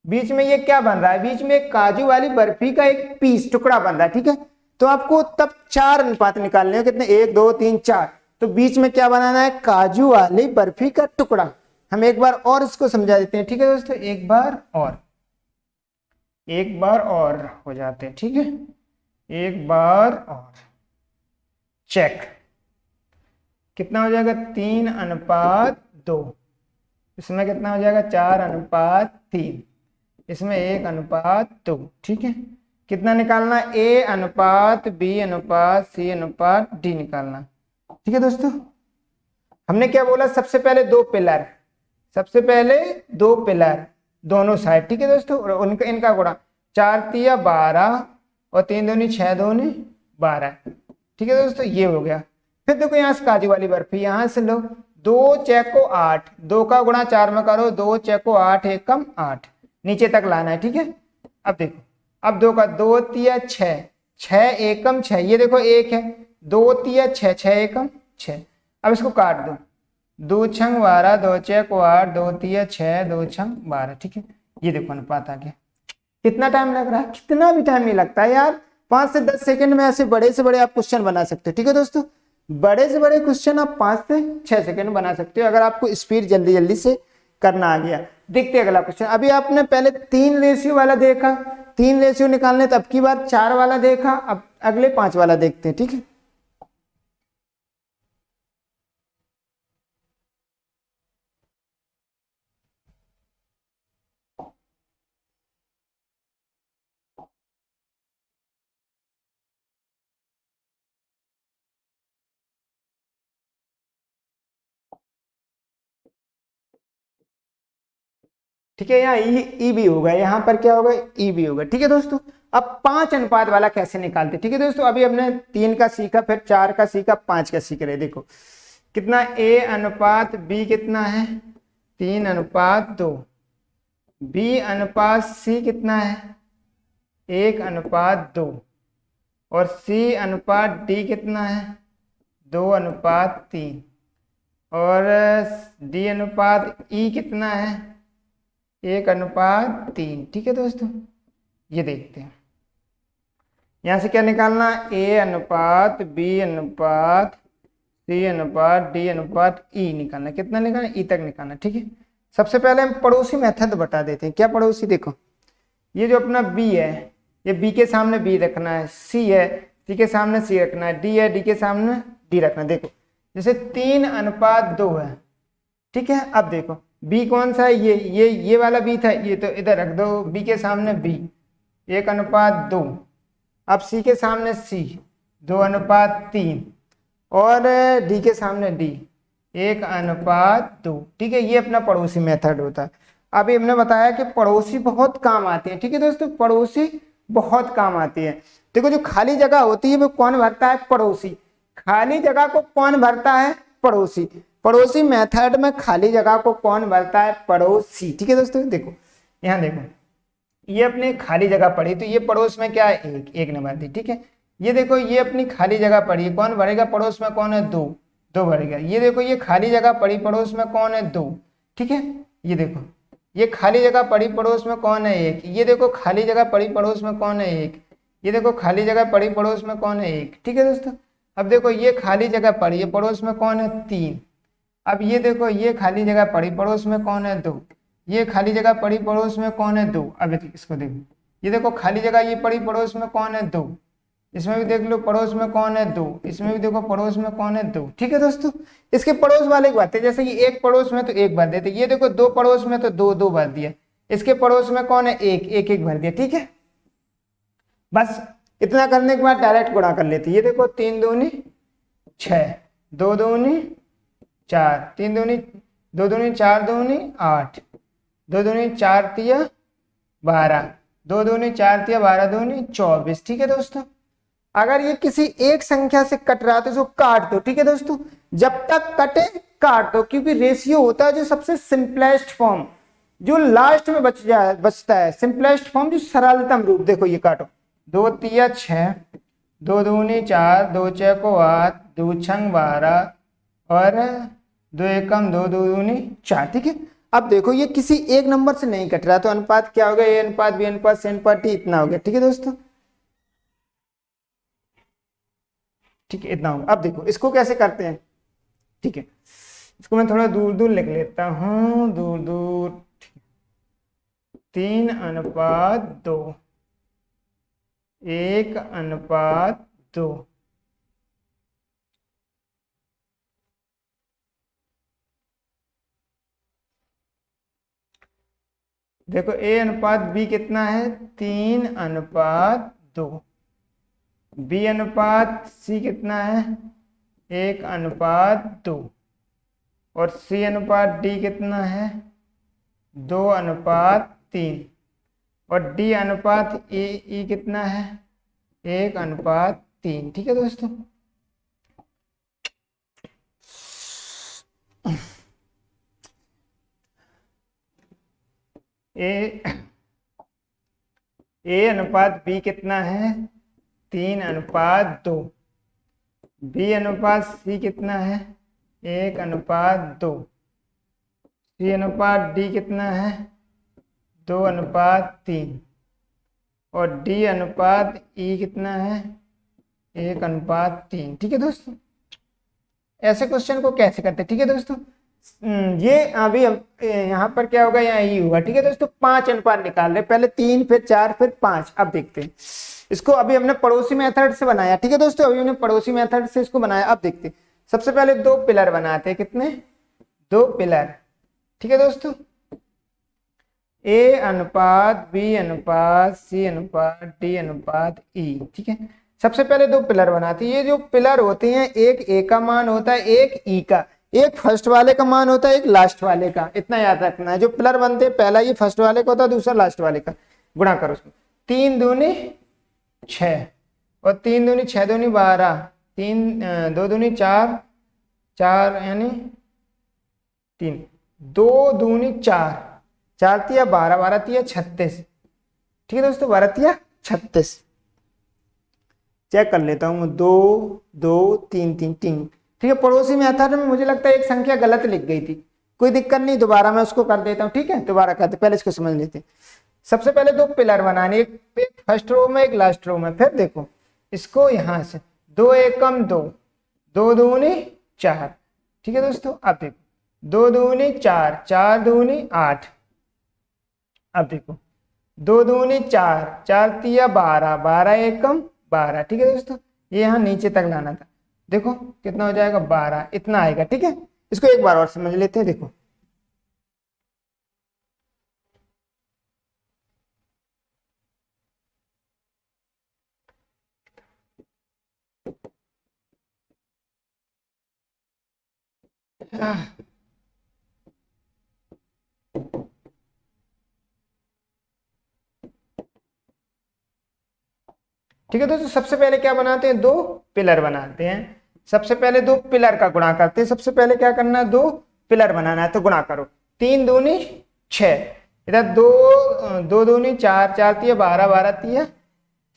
बीच में ये क्या बन रहा है, बीच में एक काजू वाली बर्फी का एक पीस टुकड़ा बन रहा है, ठीक है। तो आपको तब 4 अनुपात निकालने हैं, कितने, 1 2 3 4। तो बीच में क्या बनाना है, काजू वाली बर्फी का टुकड़ा। हम एक बार और इसको समझा देते हैं, ठीक है दोस्तों, एक बार और हो जाते हैं, ठीक है, एक बार और चेक। कितना हो जाएगा, 3:2। इसमें कितना हो जाएगा, 4:3। इसमें 1:2, ठीक है। कितना निकालना, A:B:C:D निकालना, ठीक है दोस्तों। हमने क्या बोला, सबसे पहले 2 पिलर, सबसे पहले 2 पिलर दोनों साइड, ठीक है दोस्तों, और उनका इनका गुणा, 4 तिया 12 और 3 दूनी 6 दूनी 12, ठीक है दोस्तों, ये हो गया। फिर देखो यहाँ से काजू वाली बर्फी, यहाँ से लो, 2 चेको 8, 2 का गुणा 4 में करो, 2 चेको 8 एकम 8, नीचे तक लाना है, ठीक है। अब देखो, अब 2 का 2 तिया 6, 6 एकम 6, ये देखो 1 है, 2 तिया 6, 6 एकम 6। अब इसको काट दो, 2 छंग 12, 2 चेको 8, 2 तिया 6, 2 छंग 12, ठीक है। ये देखो अनुपात आ गया। कितना टाइम लग रहा है, कितना भी टाइम नहीं लगता है यार, 5 से 10 सेकंड में ऐसे बड़े से बड़े आप क्वेश्चन बना सकते हो, ठीक है दोस्तों। बड़े से बड़े क्वेश्चन आप 5 से 6 सेकंड बना सकते हो, अगर आपको स्पीड जल्दी जल्दी से करना आ गया। देखते हैं अगला क्वेश्चन। अभी आपने पहले 3 रेशियो वाला देखा, 3 रेशियो निकालने, तो अब की बार 4 वाला देखा, अब अगले 5 वाला देखते हैं, ठीक है। ठीक है, यहाँ ई भी होगा, यहाँ पर क्या होगा, ई भी होगा, ठीक है दोस्तों। अब 5 अनुपात वाला कैसे निकालते, ठीक है दोस्तों। अभी हमने 3 का सीखा, फिर 4 का सीखा, 5 का सीख रहे। देखो कितना, A:B कितना है, 3:2। B:C कितना है, 1:2। और C:D कितना है, 2:3। और D:E कितना है, 1:3, ठीक है दोस्तों। ये देखते हैं, यहां से क्या निकालना, A:B:C:D:E निकालना। कितना निकालना, ई तक निकालना, ठीक है। सबसे पहले हम पड़ोसी मेथड बता देते हैं। क्या पड़ोसी, देखो ये जो अपना B है, ये B के सामने B रखना है, C है, C के सामने C रखना है, D है, D के सामने D रखना है। देखो जैसे 3:2 है, ठीक है। अब देखो B कौन सा है, ये वाला B था, ये तो इधर रख दो, B के सामने B, 1:2। अब C के सामने C, 2:3। और D के सामने D, 1:2, ठीक है। ये अपना पड़ोसी मेथड होता है। अभी हमने बताया कि पड़ोसी बहुत काम आते हैं, ठीक है दोस्तों, पड़ोसी बहुत काम आती है। देखो जो खाली जगह होती है वो कौन भरता है, पड़ोसी। खाली जगह को कौन भरता है, पड़ोसी। पड़ोसी मेथड में खाली जगह को कौन भरता है, पड़ोसी, ठीक है दोस्तों। देखो यहाँ देखो, ये अपनी खाली जगह पड़ी, तो ये पड़ोस में क्या है, एक ने भर दी, ठीक है। ये देखो ये अपनी खाली जगह पड़ी, कौन भरेगा, पड़ोस में कौन है, 2 भरेगा। ये देखो ये खाली जगह पड़ी, पड़ोस में कौन है, 2, ठीक है। ये देखो ये खाली जगह पड़ी, पड़ोस में कौन है, 1। ये देखो खाली जगह पड़ी, पड़ोस में कौन है, 1। ये देखो खाली जगह पड़ी, पड़ोस में कौन है, 1, ठीक है दोस्तों। अब देखो ये खाली जगह पड़ी है, पड़ोस में कौन है, 3। अब ये देखो ये खाली जगह पड़ी, पड़ोस में कौन है, 2। ये खाली जगह पड़ी, पड़ोस में कौन है, 2। अब इसको देखो, ये देखो खाली जगह ये पड़ी, पड़ोस में कौन है, 2। इसमें भी देख लो पड़ोस में कौन है, 2। इसमें भी देखो पड़ोस में कौन है, 2, ठीक है दोस्तों। इसके पड़ोस वाले की बात है, जैसे ये एक पड़ोस में तो 1 भर देते, ये देखो 2 पड़ोस में तो 2 भर दिया। इसके पड़ोस में कौन है, 1 भर दिया, ठीक है। बस इतना करने के बाद डायरेक्ट गुणा कर लेते। ये देखो 3 दूनी 6, 2 दूनी 4, 3 दूनी 2 दूनी 4 दूनी 8, 2 दूनी 4 तिया 12, 2 दूनी 4 तिया 12 दूनी 24, ठीक है दोस्तों। अगर ये किसी एक संख्या से कट रहा है तो इसको काट दो, ठीक है दोस्तों। जब तक कटे काट दो, क्योंकि रेशियो होता है जो सबसे सिंपलेस्ट फॉर्म, जो लास्ट में बचता है सिंपलेस्ट फॉर्म, जो सरलतम रूप, देखो ये काटो, 2 तिया 6, 2 दूनी 4, 2 चौको 8, 2 छंग 12 और 2 एकम 2, 2 दूनी 4। ठीक है, अब देखो ये किसी एक नंबर से नहीं कट रहा, तो अनुपात क्या हो गया, ए अनुपात बी अनुपात सी अनुपात टी, इतना हो गया। ठीक है दोस्तों, ठीक है इतना होगा। अब देखो इसको कैसे करते हैं, ठीक है, इसको मैं थोड़ा दूर दूर लिख लेता हूं, दूर दूर, 3 अनुपात 2, 1 अनुपात 2। देखो ए अनुपात बी कितना है, 3 अनुपात 2, बी अनुपात सी कितना है, 1 अनुपात 2, और सी अनुपात डी कितना है, 2 अनुपात 3, और डी अनुपात ई कितना है, 1 अनुपात 3। ठीक है दोस्तों, ए अनुपात बी कितना है, 3 अनुपात 2, बी अनुपात सी कितना है, 1 अनुपात 2, सी अनुपात डी कितना है, 2 अनुपात 3, और डी अनुपात ई कितना है, 1 अनुपात 3। ठीक है दोस्तों, ऐसे क्वेश्चन को कैसे करते हैं। ठीक है दोस्तों, ये अभी यहाँ पर क्या होगा, यहाँ ई होगा। ठीक है दोस्तों, 5 अनुपात निकाल रहे, पहले 3 फिर 4 फिर 5। अब देखते हैं इसको, अभी हमने पड़ोसी मेथड से बनाया। ठीक है दोस्तों, अभी हमने पड़ोसी मेथड से इसको बनाया। अब देखते हैं, सबसे पहले 2 पिलर बनाते हैं, कितने, 2 पिलर। ठीक है दोस्तों, ए अनुपात बी अनुपात सी अनुपात डी अनुपात ई। ठीक है, सबसे पहले 2 पिलर बनाते हैं। ये जो पिलर होते हैं, एक ए का मान होता है, एक ई का, एक फर्स्ट वाले का मान होता है, एक लास्ट वाले का। इतना याद रखना है, जो पिलर बनते हैं, पहला ये फर्स्ट वाले का होता है, दूसरा लास्ट वाले का। गुणा करो उसको, 3 दूनी 6, और 3 दूनी 6 दूनी 12, 2 दूनी 4, 4 यानी 3, 2 दूनी 4, 4 तिया 12, 12 तिया 36। ठीक है दोस्तों, 12 तिया 36। चेक कर लेता हूँ, 2 2 3 3 3। ठीक है, पड़ोसी मेथड में मुझे लगता है एक संख्या गलत लिख गई थी, कोई दिक्कत नहीं, दोबारा मैं उसको कर देता हूँ। ठीक है, दोबारा करते, पहले इसको समझ लेते हैं। सबसे पहले 2 पिलर बनाने, एक फर्स्ट रो में, एक लास्ट रो में। फिर देखो इसको यहां से 2 एकम 2, 2 दूनी 4। ठीक है दोस्तों, अब देखो 2 दूनी 4, 4 दूनी 8। अब देखो 2 दूनी 4, 4 तिया 12, 12 एकम 12। ठीक है दोस्तों, ये यहाँ नीचे तक लाना था, देखो कितना हो जाएगा, 12, इतना आएगा। ठीक है, इसको एक बार और समझ लेते हैं। देखो ठीक है दोस्तों, सबसे पहले क्या बनाते हैं, 2 पिलर बनाते हैं। सबसे पहले 2 पिलर का गुणा करते हैं। सबसे पहले क्या करना है, 2 पिलर बनाना है, तो गुणा करो, 3 दूनी 6, इधर 2 2 दूनी 4, 4 तिया 12, 12 तिया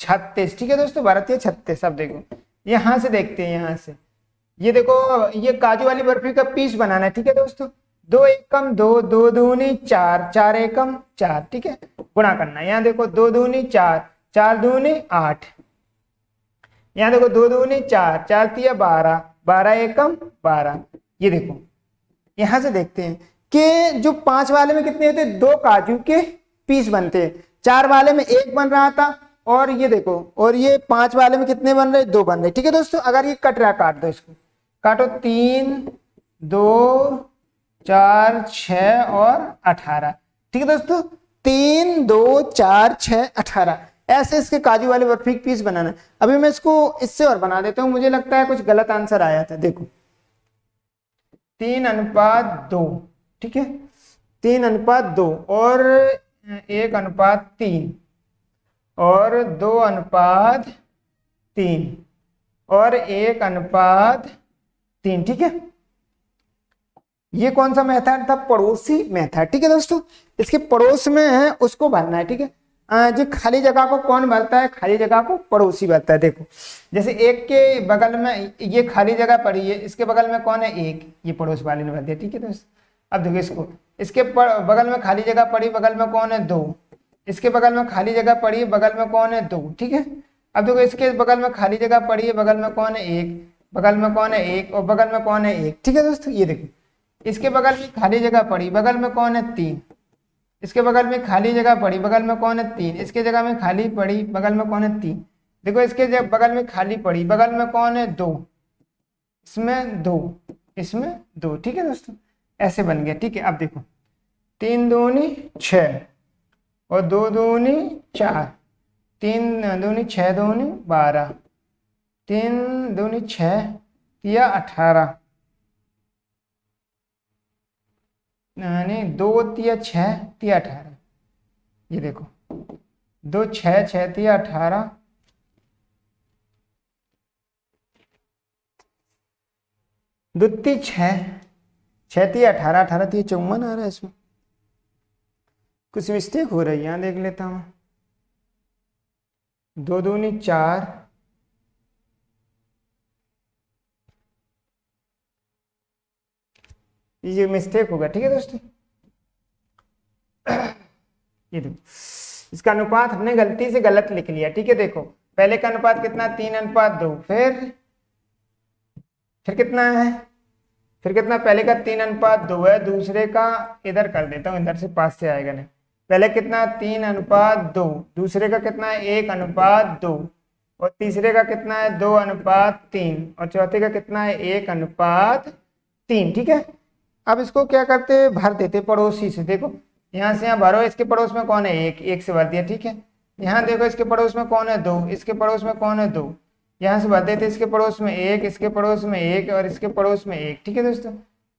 36। ठीक है दोस्तों, 12 तिया 36। अब देखो यहां से देखते हैं, यहां से ये देखो, ये काजू वाली बर्फी का पीस बनाना है। ठीक है दोस्तों, 2 एकम 2, 2 दूनी 4, 4 एकम 4। ठीक है, गुणा करना है। यहाँ देखो 2 दूनी 4, 4 दूनी 8। यहाँ देखो 2 दूनी 4, 4 तिया 12, 12 एकम 12। ये देखो यहां से देखते हैं कि जो 5 वाले में कितने होते हैं, 2 काजू के पीस बनते हैं। 4 वाले में 1 बन रहा था, और ये देखो, और ये 5 वाले में कितने बन रहे, 2 बन रहे। ठीक है दोस्तों, अगर ये कट रहा, काट दो इसको, काटो, 3 2 4 6 और 18। ठीक है दोस्तों, 3 2 4 6 18, ऐसे इसके काजू वाले बर्फी के पीस बनाना है। अभी मैं इसको इससे और बना देता हूं, मुझे लगता है कुछ गलत आंसर आया था। देखो 3 अनुपात 2। ठीक है, 3 अनुपात 2, और 1 अनुपात 3, और 2 अनुपात 3, और 1 अनुपात 3। ठीक है, ये कौन सा मेथड था, पड़ोसी मेथड। ठीक है दोस्तों, इसके पड़ोस में है उसको भरना है। ठीक है, जो खाली जगह को कौन भरता है, खाली जगह को पड़ोसी भरता है। देखो जैसे एक के बगल में ये खाली जगह पड़ी है, इसके बगल में कौन है, एक, ये पड़ोस वाले ने भर दिया। ठीक है दोस्तों, अब देखो इसको, इसके बगल में खाली जगह पड़ी, बगल में कौन है, दो, इसके बगल में खाली जगह पड़ी है, बगल में कौन है, दो। ठीक है, अब देखो इसके बगल में खाली जगह पड़ी है, बगल में कौन है, एक, बगल में कौन है, एक, और बगल में कौन है, एक। ठीक है दोस्तों, ये देखो इसके बगल में खाली जगह पड़ी, बगल में कौन है, तीन, इसके बगल में खाली जगह पड़ी, बगल में कौन है, तीन, इसके जगह में खाली पड़ी, बगल में कौन है, तीन। देखो इसके बगल में खाली पड़ी, बगल में कौन है, दो, इसमें दो, इसमें दो। ठीक है दोस्तों, ऐसे बन गया। ठीक है, अब देखो तीन दूनी छः और दो दूनी चार, तीन दूनी छः दूनी 12, तीन दूनी छः या 18, नहीं दो तिया 6 तिया 18, ये देखो दो 6 6 तिया 18, दुत्ती 6 6 तिया 18, 18 तिया 54 आ रहा है। इसमें कुछ मिस्टेक हो रही है, यहाँ देख लेता हूँ। दो दूनी 4, ये मिस्टेक होगा। ठीक है दोस्तों, ये देखो इसका अनुपात हमने गलती से गलत लिख लिया। ठीक है, देखो पहले का अनुपात कितना, 3:2, फिर कितना है, फिर कितना, पहले का 3:2 है, दूसरे का इधर कर देता हूँ, इधर से पास से आएगा नहीं। पहले कितना, 3:2, दूसरे का कितना है, 1:2, और तीसरे का कितना है, 2:3, और चौथे का कितना है, 1:3। ठीक है, अब इसको क्या करते, भर देते पड़ोसी से। देखो यहाँ से यहाँ भरो, इसके पड़ोस में कौन है, एक, एक से भर दिया। ठीक है, यहाँ देखो इसके पड़ोस में कौन है, दो, इसके पड़ोस में कौन है, दो, यहाँ से भर देते, इसके पड़ोस में एक, इसके पड़ोस में एक, और इसके पड़ोस में एक। ठीक है दोस्तों,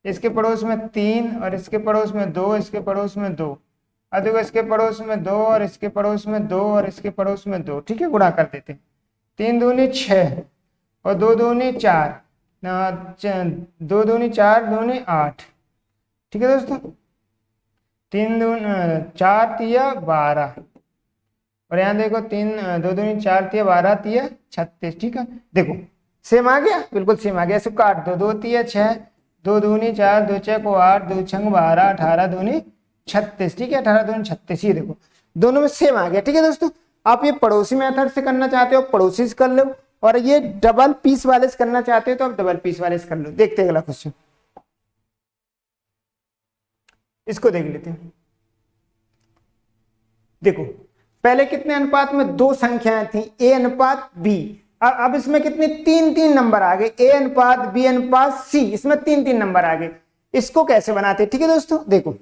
इसके पड़ोस में 3 और इसके पड़ोस में 2, इसके पड़ोस में 2, और देखो इसके पड़ोस में 2 और इसके पड़ोस में 2 और इसके पड़ोस में 2। ठीक है, गुणा कर देते, 3 दूनी 6 और 2 दूनी 4, 2 दूनी 4 दूनी 8। ठीक है दोस्तों, 3 दूनी 4 तिया 12, और यहाँ देखो 2 दूनी 4 तिया 12 तिया 36। ठीक है, देखो सेम आ गया, बिल्कुल सेम आ गया। इसको काट दो, 2 तिया 6, 2 दूनी 4, 2 6 को 8, 2 छंग 12, 18 दूनी 36। ठीक है, 18 दूनी 36, ये देखो दोनों में सेम आ गया। ठीक है दोस्तों, आप ये पड़ोसी मेथड से करना चाहते हो पड़ोसी से कर लो, और ये डबल पीस वाले से करना चाहते हो तो आप डबल पीस वाले से कर लो। देखते हैं अगला क्वेश्चन, इसको देख लेते हैं। देखो पहले कितने अनुपात में दो संख्याएं थी, ए अनुपात बी, अब इसमें कितने, 3 नंबर आ गए, ए अनुपात बी अनुपात सी, इसमें 3 नंबर आ गए। इसको कैसे बनाते, ठीक है दोस्तों, देखो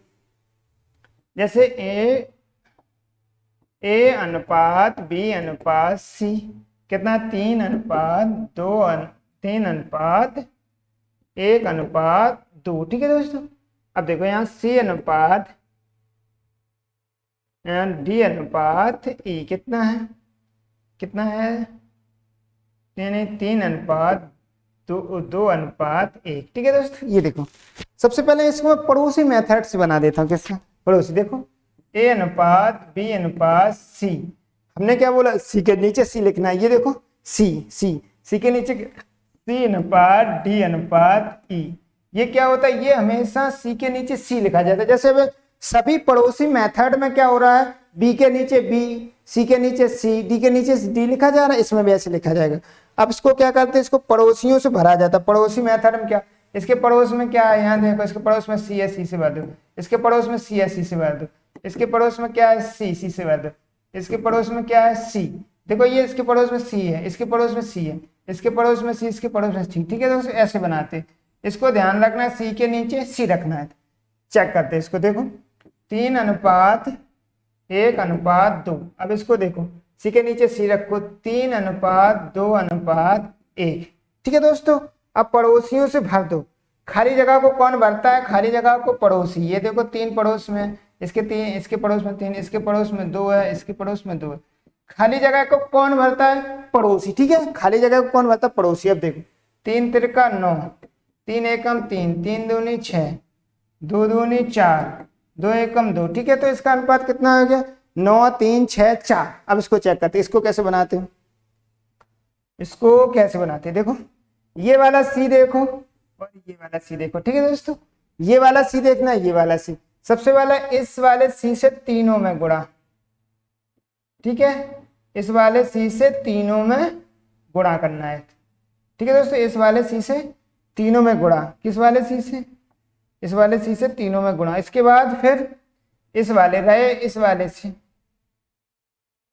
जैसे ए अनुपात बी अनुपात सी कितना, 3:2, 3:1:2। ठीक है दोस्तों, अब देखो यहाँ सी अनुपात डी अनुपात ई कितना है, कितना है, यानी 3:2:1। ठीक है दोस्तों, ये देखो सबसे पहले इसको मैं पड़ोसी मेथड से बना देता हूँ। किससे पड़ोसी, देखो ए अनुपात बी अनुपात सी, हमने क्या बोला, सी के नीचे सी लिखना है। ये देखो सी के नीचे सी अनुपात डी अनुपात ई, ये क्या होता है, ये हमेशा सी के नीचे सी लिखा जाता है। जैसे अब सभी पड़ोसी मेथड में क्या हो रहा है, बी के नीचे बी, सी के नीचे सी, डी के नीचे डी लिखा जा रहा है, इसमें भी ऐसे लिखा जाएगा। अब इसको क्या करते हैं, इसको पड़ोसियों से भरा जाता है। पड़ोसी मेथड में क्या, इसके पड़ोस में क्या है, यहाँ देखो इसके पड़ोस में सी है, सी से भर दो, इसके पड़ोस में सी है, सी से भर दो, इसके पड़ोस में क्या है, सी, सी से भर दो, इसके पड़ोस में क्या है, सी, देखो ये इसके पड़ोस में सी है, इसके पड़ोस में सी है, इसके पड़ोस में सी, इसके पड़ोस में सी। ठीक है दोस्तों, ऐसे बनाते, इसको ध्यान रखना है, सी के नीचे सी रखना है। चेक करते हैं इसको, देखो 3:1:2। अब इसको देखो सी के नीचे सी रखो, 3:2:1। ठीक है दोस्तों, अब पड़ोसियों से भर दो। खाली जगह को कौन भरता है, खाली जगह को पड़ोसी। ये देखो 3 पड़ोस में, इसके 3, इसके पड़ोस में 3, इसके पड़ोस में 2 है, इसके पड़ोस में 2 है। खाली जगह को कौन भरता है, पड़ोसी। ठीक है, खाली जगह को कौन भरता है, पड़ोसी। अब देखो 3 तिरका 9, 3 एकम 3, 3 दूनी 6, दो दूनी 4, दो एकम 2, ठीक है। तो इसका अनुपात कितना हो गया 9 3 6 4। अब इसको चेक करते हैं, इसको कैसे बनाते हैं, इसको कैसे बनाते हैं। देखो ये वाला सी देखो और ये वाला सी देखो, ठीक है दोस्तों। ये वाला सी देखना, ये वाला सी, सबसे वाला इस वाले सी से तीनों में गुणा, ठीक है। इस वाले सी से तीनों में गुणा करना है, ठीक है दोस्तों। इस वाले सी से तीनों में गुणा, किस वाले सी से, इस वाले सी से तीनों में गुणा। इसके बाद फिर इस वाले रहे, इस वाले से,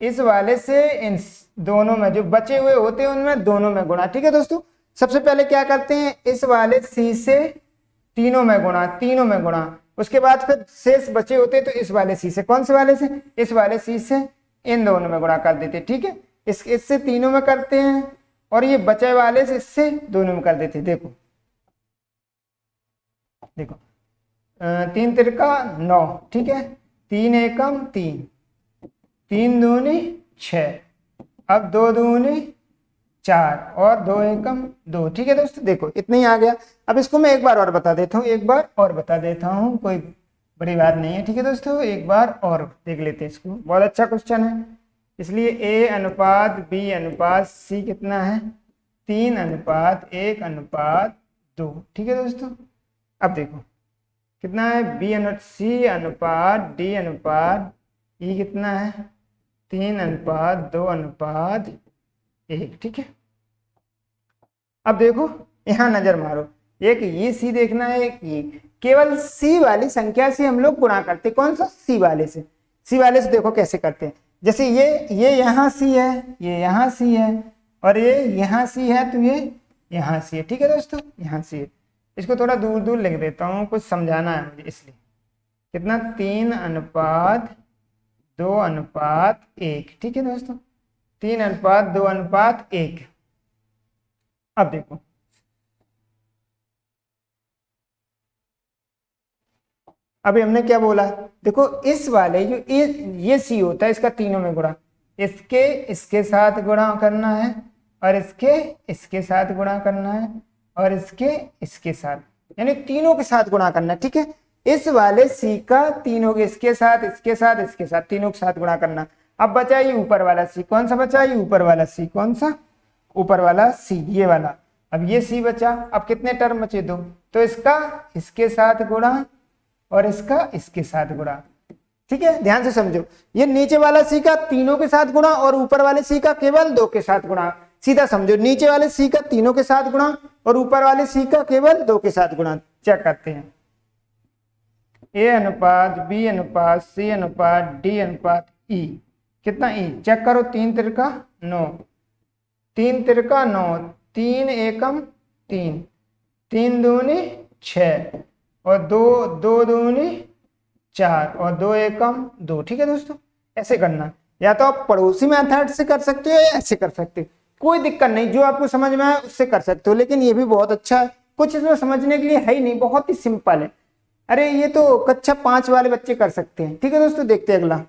इस वाले से इन दोनों में जो बचे हुए होते हैं उनमें दोनों में गुणा, ठीक है दोस्तों। सबसे पहले क्या करते हैं, इस वाले सी से तीनों में गुणा, तीनों में गुणा। उसके बाद फिर शेष बचे होते हैं तो इस वाले सी से, कौन से वाले से, इस वाले सी से इन दोनों में गुणा कर देते, ठीक है। इससे तीनों में करते हैं और ये बचे वाले से इससे दोनों में कर देते। देखो देखो 3 तिरका 9, ठीक है। 3 एकम 3, 3 दूनी 6, अब 2 दूनी 4 और 2 एकम 2, ठीक है दोस्तों। देखो इतना ही आ गया। अब इसको मैं एक बार और बता देता हूँ, एक बार और बता देता हूँ, कोई बड़ी बात नहीं है, ठीक है दोस्तों। एक बार और देख लेते हैं इसको, बहुत अच्छा क्वेश्चन है। इसलिए ए अनुपात बी अनुपात सी कितना है 3 अनुपात 1 अनुपात 2, ठीक है दोस्तों। अब देखो कितना है बी अनुपात सी अनुपात डी अनुपात ई कितना है 3 अनुपात 2 अनुपात 1, ठीक है। अब देखो यहां नजर मारो, एक ये सी देखना है, एक ये, केवल सी वाली संख्या से हम लोग गुणा करते, कौन सा, सी वाले से। सी वाले से देखो कैसे करते हैं, जैसे ये यहाँ सी है, ये यहाँ सी है और ये यहाँ सी है, तो ये यहाँ सी है, ठीक है दोस्तों, यहाँ सी है। इसको थोड़ा दूर दूर लिख देता हूँ, कुछ समझाना है मुझे, इसलिए कितना 3 अनुपात 2 अनुपात 1, ठीक है दोस्तों। 3 अनुपात 2 अनुपात 1। अब देखो अभी हमने क्या बोला, देखो इस वाले जो ये सी होता है इसका तीनों में गुणा, इसके साथ गुणा करना है और इसके साथ गुणा करना है और इसके साथ, यानी तीनों के साथ गुणा करना है, ठीक है। इस वाले सी का तीनों के इसके साथ तीनों के साथ गुणा करना। अब बचा ये ऊपर वाला सी, कौन सा बचा, ये ऊपर वाला सी, कौन सा, ऊपर वाला सी, ये वाला। अब ये सी बचा, अब कितने टर्म बचे, 2, तो इसका इसके साथ गुणा और इसका इसके साथ गुणा, ठीक है। ध्यान से समझो, ये नीचे वाला सी का तीनों के साथ गुणा और ऊपर वाले सी का केवल 2 के साथ गुणा। सीधा समझो, नीचे वाले सी का तीनों के साथ गुणा और ऊपर वाले सी का केवल 2 के साथ गुणा। चेक करते हैं, ए अनुपात बी अनुपात सी अनुपात डी अनुपात ई, कितना ई, चेक करो, 3 तिरका 9, 3 तिरका 9, 3 एकम 3, 3 दूनी 6 और 2 दूनी 4 और 2 एकम 2, ठीक है दोस्तों। ऐसे करना, या तो आप पड़ोसी मेथड से कर सकते हो या ऐसे कर सकते हो, कोई दिक्कत नहीं, जो आपको समझ में आए उससे कर सकते हो। लेकिन ये भी बहुत अच्छा है, कुछ इसमें समझने के लिए है ही नहीं, बहुत ही सिंपल है। अरे ये तो कक्षा 5 वाले बच्चे कर सकते हैं, ठीक है दोस्तों। देखते हैं अगला,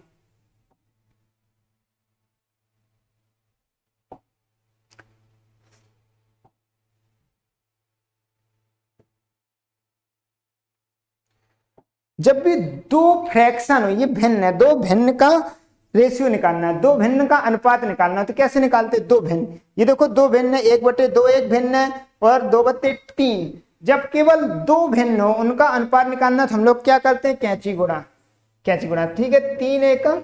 जब भी दो फ्रैक्शन हो, ये भिन्न है, दो भिन्न का रेशियो निकालना है, दो भिन्न का अनुपात निकालना है, तो कैसे निकालते, दो भिन्न, ये देखो 2 भिन्न है, 1/2 एक भिन्न है और 2/3। जब केवल 2 भिन्न हो उनका अनुपात निकालना तो हम लोग क्या करते हैं, कैंची गुणा, कैंची गुणा, ठीक है। 3 एकम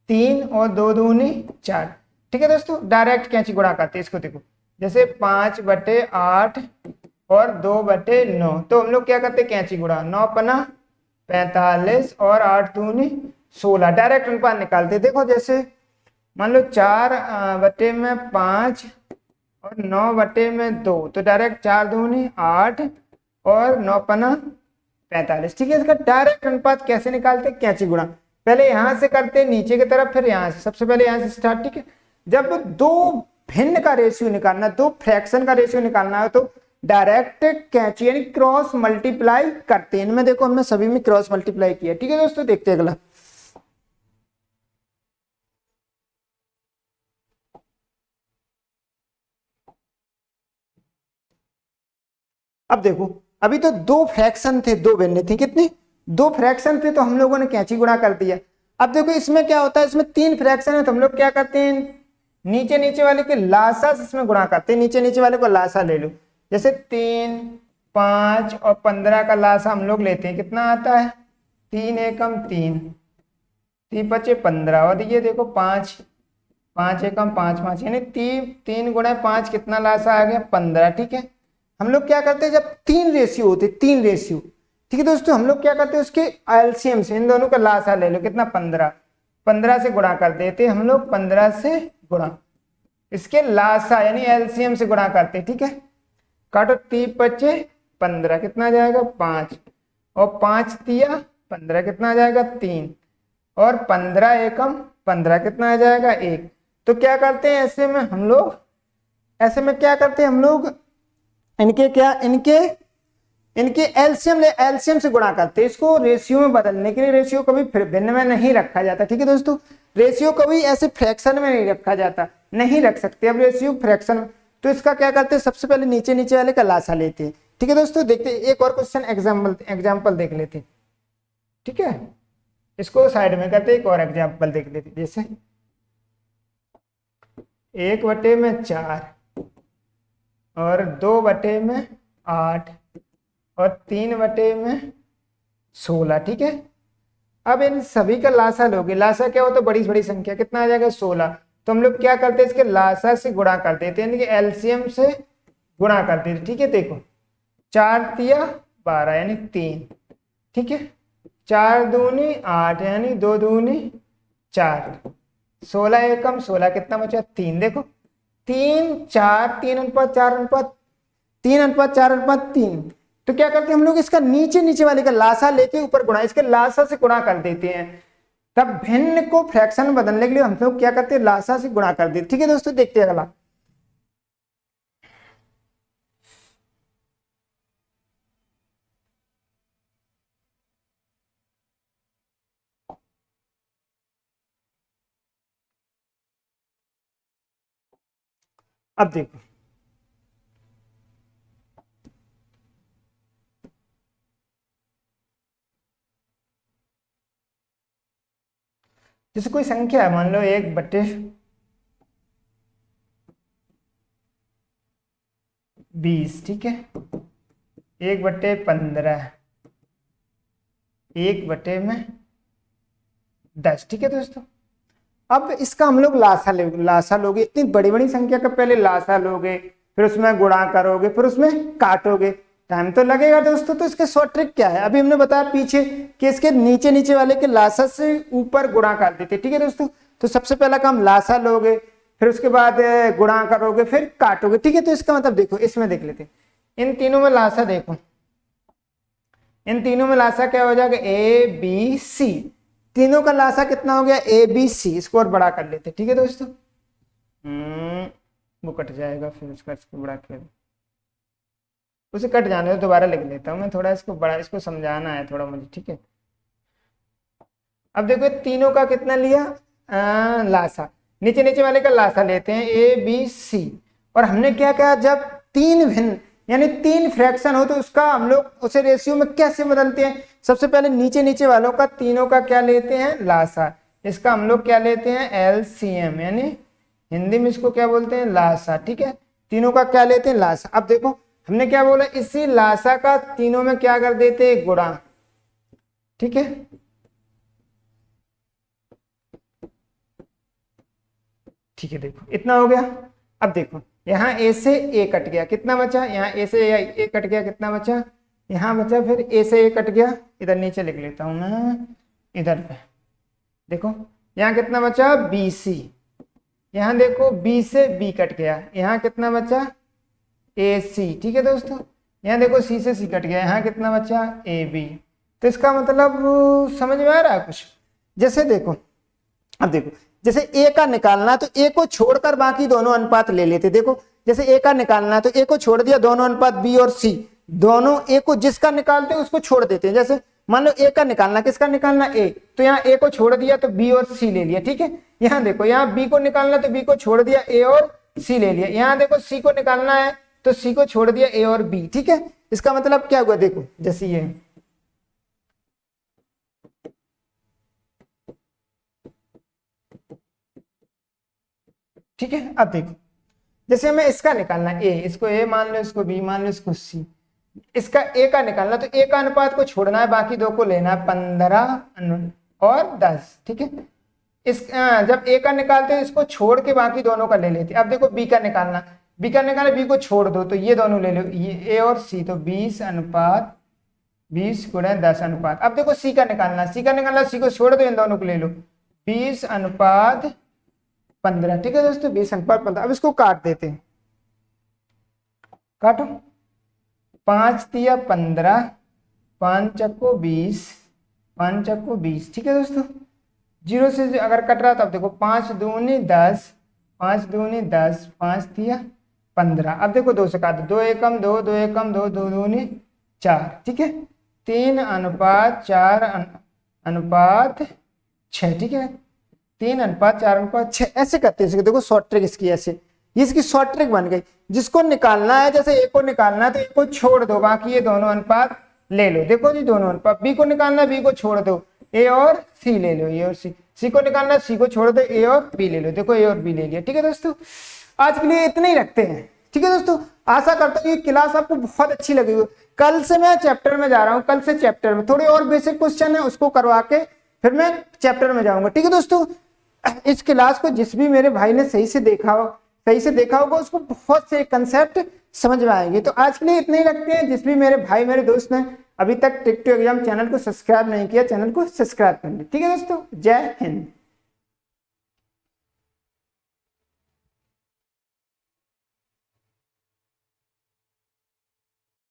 3 और 2 दूनी 4, ठीक है दोस्तों। डायरेक्ट कैंची गुणा करते हैं, इसको देखो, जैसे 5/8 और 2/9, तो हम लोग क्या करते हैं, कैंची गुणा, 9 पना 45 और 8 दूनी 16, डायरेक्ट अनुपात निकालते। देखो जैसे मान लो 4/5 और 9/2, तो डायरेक्ट 4 दूनी 8 और 9 पना 45, ठीक है। इसका डायरेक्ट अनुपात कैसे निकालते, कैंची गुणा, पहले यहां से करते नीचे की तरफ, फिर यहां से, सबसे पहले यहां से स्टार्ट, ठीक है। जब दो भिन्न का रेशियो निकालना, दो फ्रैक्शन का रेशियो निकालना है तो डायरेक्ट कैंची यानी क्रॉस मल्टीप्लाई करते हैं। इनमें देखो हमने सभी में क्रॉस मल्टीप्लाई किया, ठीक है दोस्तों। देखते हैं अगला, अब देखो अभी तो दो फ्रैक्शन थे, दो भिन्न थी, कितनी, दो फ्रैक्शन थे, तो हम लोगों ने कैंची गुणा कर दिया। अब देखो इसमें क्या होता है, इसमें तीन फ्रैक्शन है, तो हम लोग क्या करते हैं, नीचे नीचे वाले के लासा से इसमें गुणा करते हैं, नीचे नीचे वाले को लासा ले लो। जैसे 3, 5 और 15 का लासा हम लोग लेते हैं, कितना आता है, 3 एकम 3, 3 पचे 15, और ये देखो 5, 5 एकम 5 5, यानी 3 गुणा 5 कितना लासा आ गया, 15। ठीक है, हम लोग क्या करते हैं, जब तीन रेशियो होते, तीन रेशियो, ठीक है दोस्तों, हम लोग क्या करते हैं, उसके एलसीएम से इन दोनों का लासा ले लो, कितना, 15, 15 से गुणा कर देते हम लोग, 15 से गुणा, इसके लासा यानी एलसीएम से गुणा करते। ठीक है, काटो, 3 पचे 15, कितना आ जाएगा, 5, और 5 तिया 15, कितना आ जाएगा, 3, और 15 एकम 15, कितना आ जाएगा, 1। तो क्या करते हैं ऐसे में हम लोग, ऐसे में क्या करते हैं हम लोग, इनके क्या, इनके एलसीएम से गुणा करते हैं। इसको रेशियो में बदलने के लिए, रेशियो कभी भिन्न में नहीं रखा जाता। ठीक है दोस्तों, रेशियो कभी ऐसे फ्रैक्शन में नहीं रखा जाता, नहीं रख सकते अब रेशियो फ्रैक्शन। तो इसका क्या करते हैं, सबसे पहले नीचे नीचे वाले का लासा लेते हैं। ठीक है दोस्तों, देखते हैं एक और क्वेश्चन एग्जाम्पल देख लेते हैं। ठीक है, इसको साइड में करते, एक और एग्जाम्पल देख लेते, जैसे 1/4 और 2/8 और 3/16। ठीक है, अब इन सभी का लासा लोगे, लासा क्या होता है, बड़ी बड़ी संख्या, कितना आ जाएगा, 16। तो हम लोग क्या करते हैं, इसके लासा से गुणा कर देते हैं, एलसीएम से गुणा कर देते। ठीक है, देखो 4 तिया 12 यानी 3। ठीक है, 4 दूनी 8 यानी 2 दूनी 4, 16 एकम 16, कितना बचा, 3। देखो 3 4 3 अनुपात 4 अनुपात 3 अनुपात 4 अनुपात 3। तो क्या करते हैं हम लोग, इसका नीचे नीचे वाले का लासा लेके ऊपर गुणा, इसके लासा से गुणा कर देते हैं। तब भिन्न को फ्रैक्शन में बदलने के लिए हम लोग क्या करते हैं, लासा से गुणा कर देते। ठीक है दोस्तों, देखते हैं अगला। अब देखो, जैसे कोई संख्या है, मान लो 1/20। ठीक है, 1/15, 1/10। ठीक है दोस्तों, अब इसका हम लोग लासा लोगे, इतनी बड़ी बड़ी संख्या का पहले लासा लोगे, फिर उसमें गुणा करोगे, फिर उसमें काटोगे, टाइम तो लगेगा दोस्तों। तो इसके शॉर्ट ट्रिक क्या है, अभी हमने बताया पीछे कि इसके नीचे नीचे वाले के लासा से ऊपर गुणा कर देते। ठीक है दोस्तों, तो सबसे पहला काम लासा लोगे, फिर उसके बाद गुणा करोगे, फिर काटोगे। ठीक है, तो इसका मतलब देखो, इसमें देख लेते, इन तीनों में लासा देखो, इन तीनों में लासा क्या हो जाएगा, ABC। तीनों का लासा कितना हो गया, ABC। इसको और बड़ा कर लेते। ठीक है दोस्तों, वो कट जाएगा, फिर इसको बड़ा कर, उसे कट जाने दो, दोबारा लिख लेता हूँ मैं, थोड़ा इसको बड़ा, इसको समझाना है थोड़ा मुझे। ठीक है, अब देखो तीनों का कितना लिया, लासा, नीचे नीचे वाले का लासा लेते हैं, ABC। और हमने क्या कहा, जब तीन भिन्न यानी तीन फ्रैक्शन हो तो उसका हम लोग उसे रेशियो में कैसे बदलते हैं, सबसे पहले नीचे नीचे वालों का तीनों का क्या लेते हैं, लासा। इसका हम लोग क्या लेते हैं, LCM, यानी हिंदी में इसको क्या बोलते हैं, लासा। ठीक है, तीनों का क्या लेते हैं, लासा। अब देखो हमने क्या बोला, इसी लासा का तीनों में क्या कर देते हैं, गुणा। ठीक है, ठीक है, देखो इतना हो गया। अब देखो यहाँ A से A कट गया, कितना बचा, यहाँ A से A कट गया, कितना बचा, यहाँ बचा, फिर A से A कट गया, इधर नीचे लिख लेता हूं मैं, इधर पे देखो यहाँ कितना बचा, BC। यहाँ देखो B से B कट गया, यहाँ कितना बचा, AC। ठीक है दोस्तों, यहाँ देखो C से C कट गया, यहाँ कितना बचा, AB। तो इसका मतलब समझ में आ रहा है कुछ, जैसे देखो, अब देखो जैसे A का निकालना है तो A को छोड़कर बाकी दोनों अनुपात ले लेते। देखो जैसे A का निकालना है तो A को छोड़ दिया, दोनों अनुपात B और C, दोनों A को जिसका निकालते हैं उसको छोड़ देते हैं। जैसे मान लो A का निकालना, किसका निकालना, A, तो यहाँ A को छोड़ दिया तो B और C ले लिया। ठीक है, यहाँ देखो यहाँ B को निकालना तो B को छोड़ दिया, A और C ले लिया। यहाँ देखो C को निकालना है तो C को छोड़ दिया, A और B। ठीक है, इसका मतलब क्या हुआ, देखो जैसे ये ठीक है। अब देखो जैसे हमें इसका निकालना ए, इसको ए मान लो, इसको बी मान लो, इसको सी, इसका ए का निकालना, तो ए का अनुपात को छोड़ना है, बाकी दो को लेना है, 15 और 10। ठीक है, इस जब ए का निकालते हैं इसको छोड़ के बाकी दोनों का ले लेते हैं। अब देखो बी का निकालना, बी का निकालना, बी को छोड़ दो तो ये दोनों ले लो, ये ए और सी, तो 20:10 अब देखो सी का निकालना, सी का निकालना, सी को छोड़ दो, इन दोनों को ले लो, 20:15। ठीक है दोस्तों, 20:15। अब इसको काट देते हैं, काटो, 5×15, 5×20, 5×20। ठीक है दोस्तों, जीरो से अगर कट रहा तब देखो 5×2=10, 5×2=10, 5×3=15। अब देखो 2 से काट दो, 2 एकम 2, 2 एकम 2, 2×2=4। ठीक है, 3:4:6। ठीक है, 3:4:6 ऐसे करते हैं। देखो शॉर्ट ट्रिक इसकी ऐसे, ये इसकी शॉर्ट ट्रिक बन गई। जिसको निकालना है, जैसे ए को निकालना है तो ए को छोड़ दो, बाकी ये दोनों अनुपात ले लो। देखो जी दोनों अनुपात, बी को निकालना है, बी को छोड़ दो, ए और सी ले लो, ए और सी, सी को निकालना है, सी को छोड़ दो, ए और बी ले लो। देखो ए और बी ले लिया। ठीक है दोस्तों, आज के लिए इतने ही रखते हैं। ठीक है दोस्तों, आशा करता हूँ ये क्लास आपको बहुत अच्छी लगी हो। कल से मैं चैप्टर में जा रहा हूँ, कल से चैप्टर में थोड़े और बेसिक क्वेश्चन है उसको करवा के फिर मैं चैप्टर में जाऊंगा। ठीक है दोस्तों, इस क्लास को जिस भी मेरे भाई ने सही से देखा होगा उसको बहुत से कंसेप्ट समझ में आएंगे। तो आज के लिए इतने ही रखते हैं। जिस भी मेरे भाई मेरे दोस्त ने अभी तक टिक टू एग्जाम चैनल को सब्सक्राइब नहीं किया, चैनल को सब्सक्राइब कर ले। ठीक है दोस्तों, जय हिंद।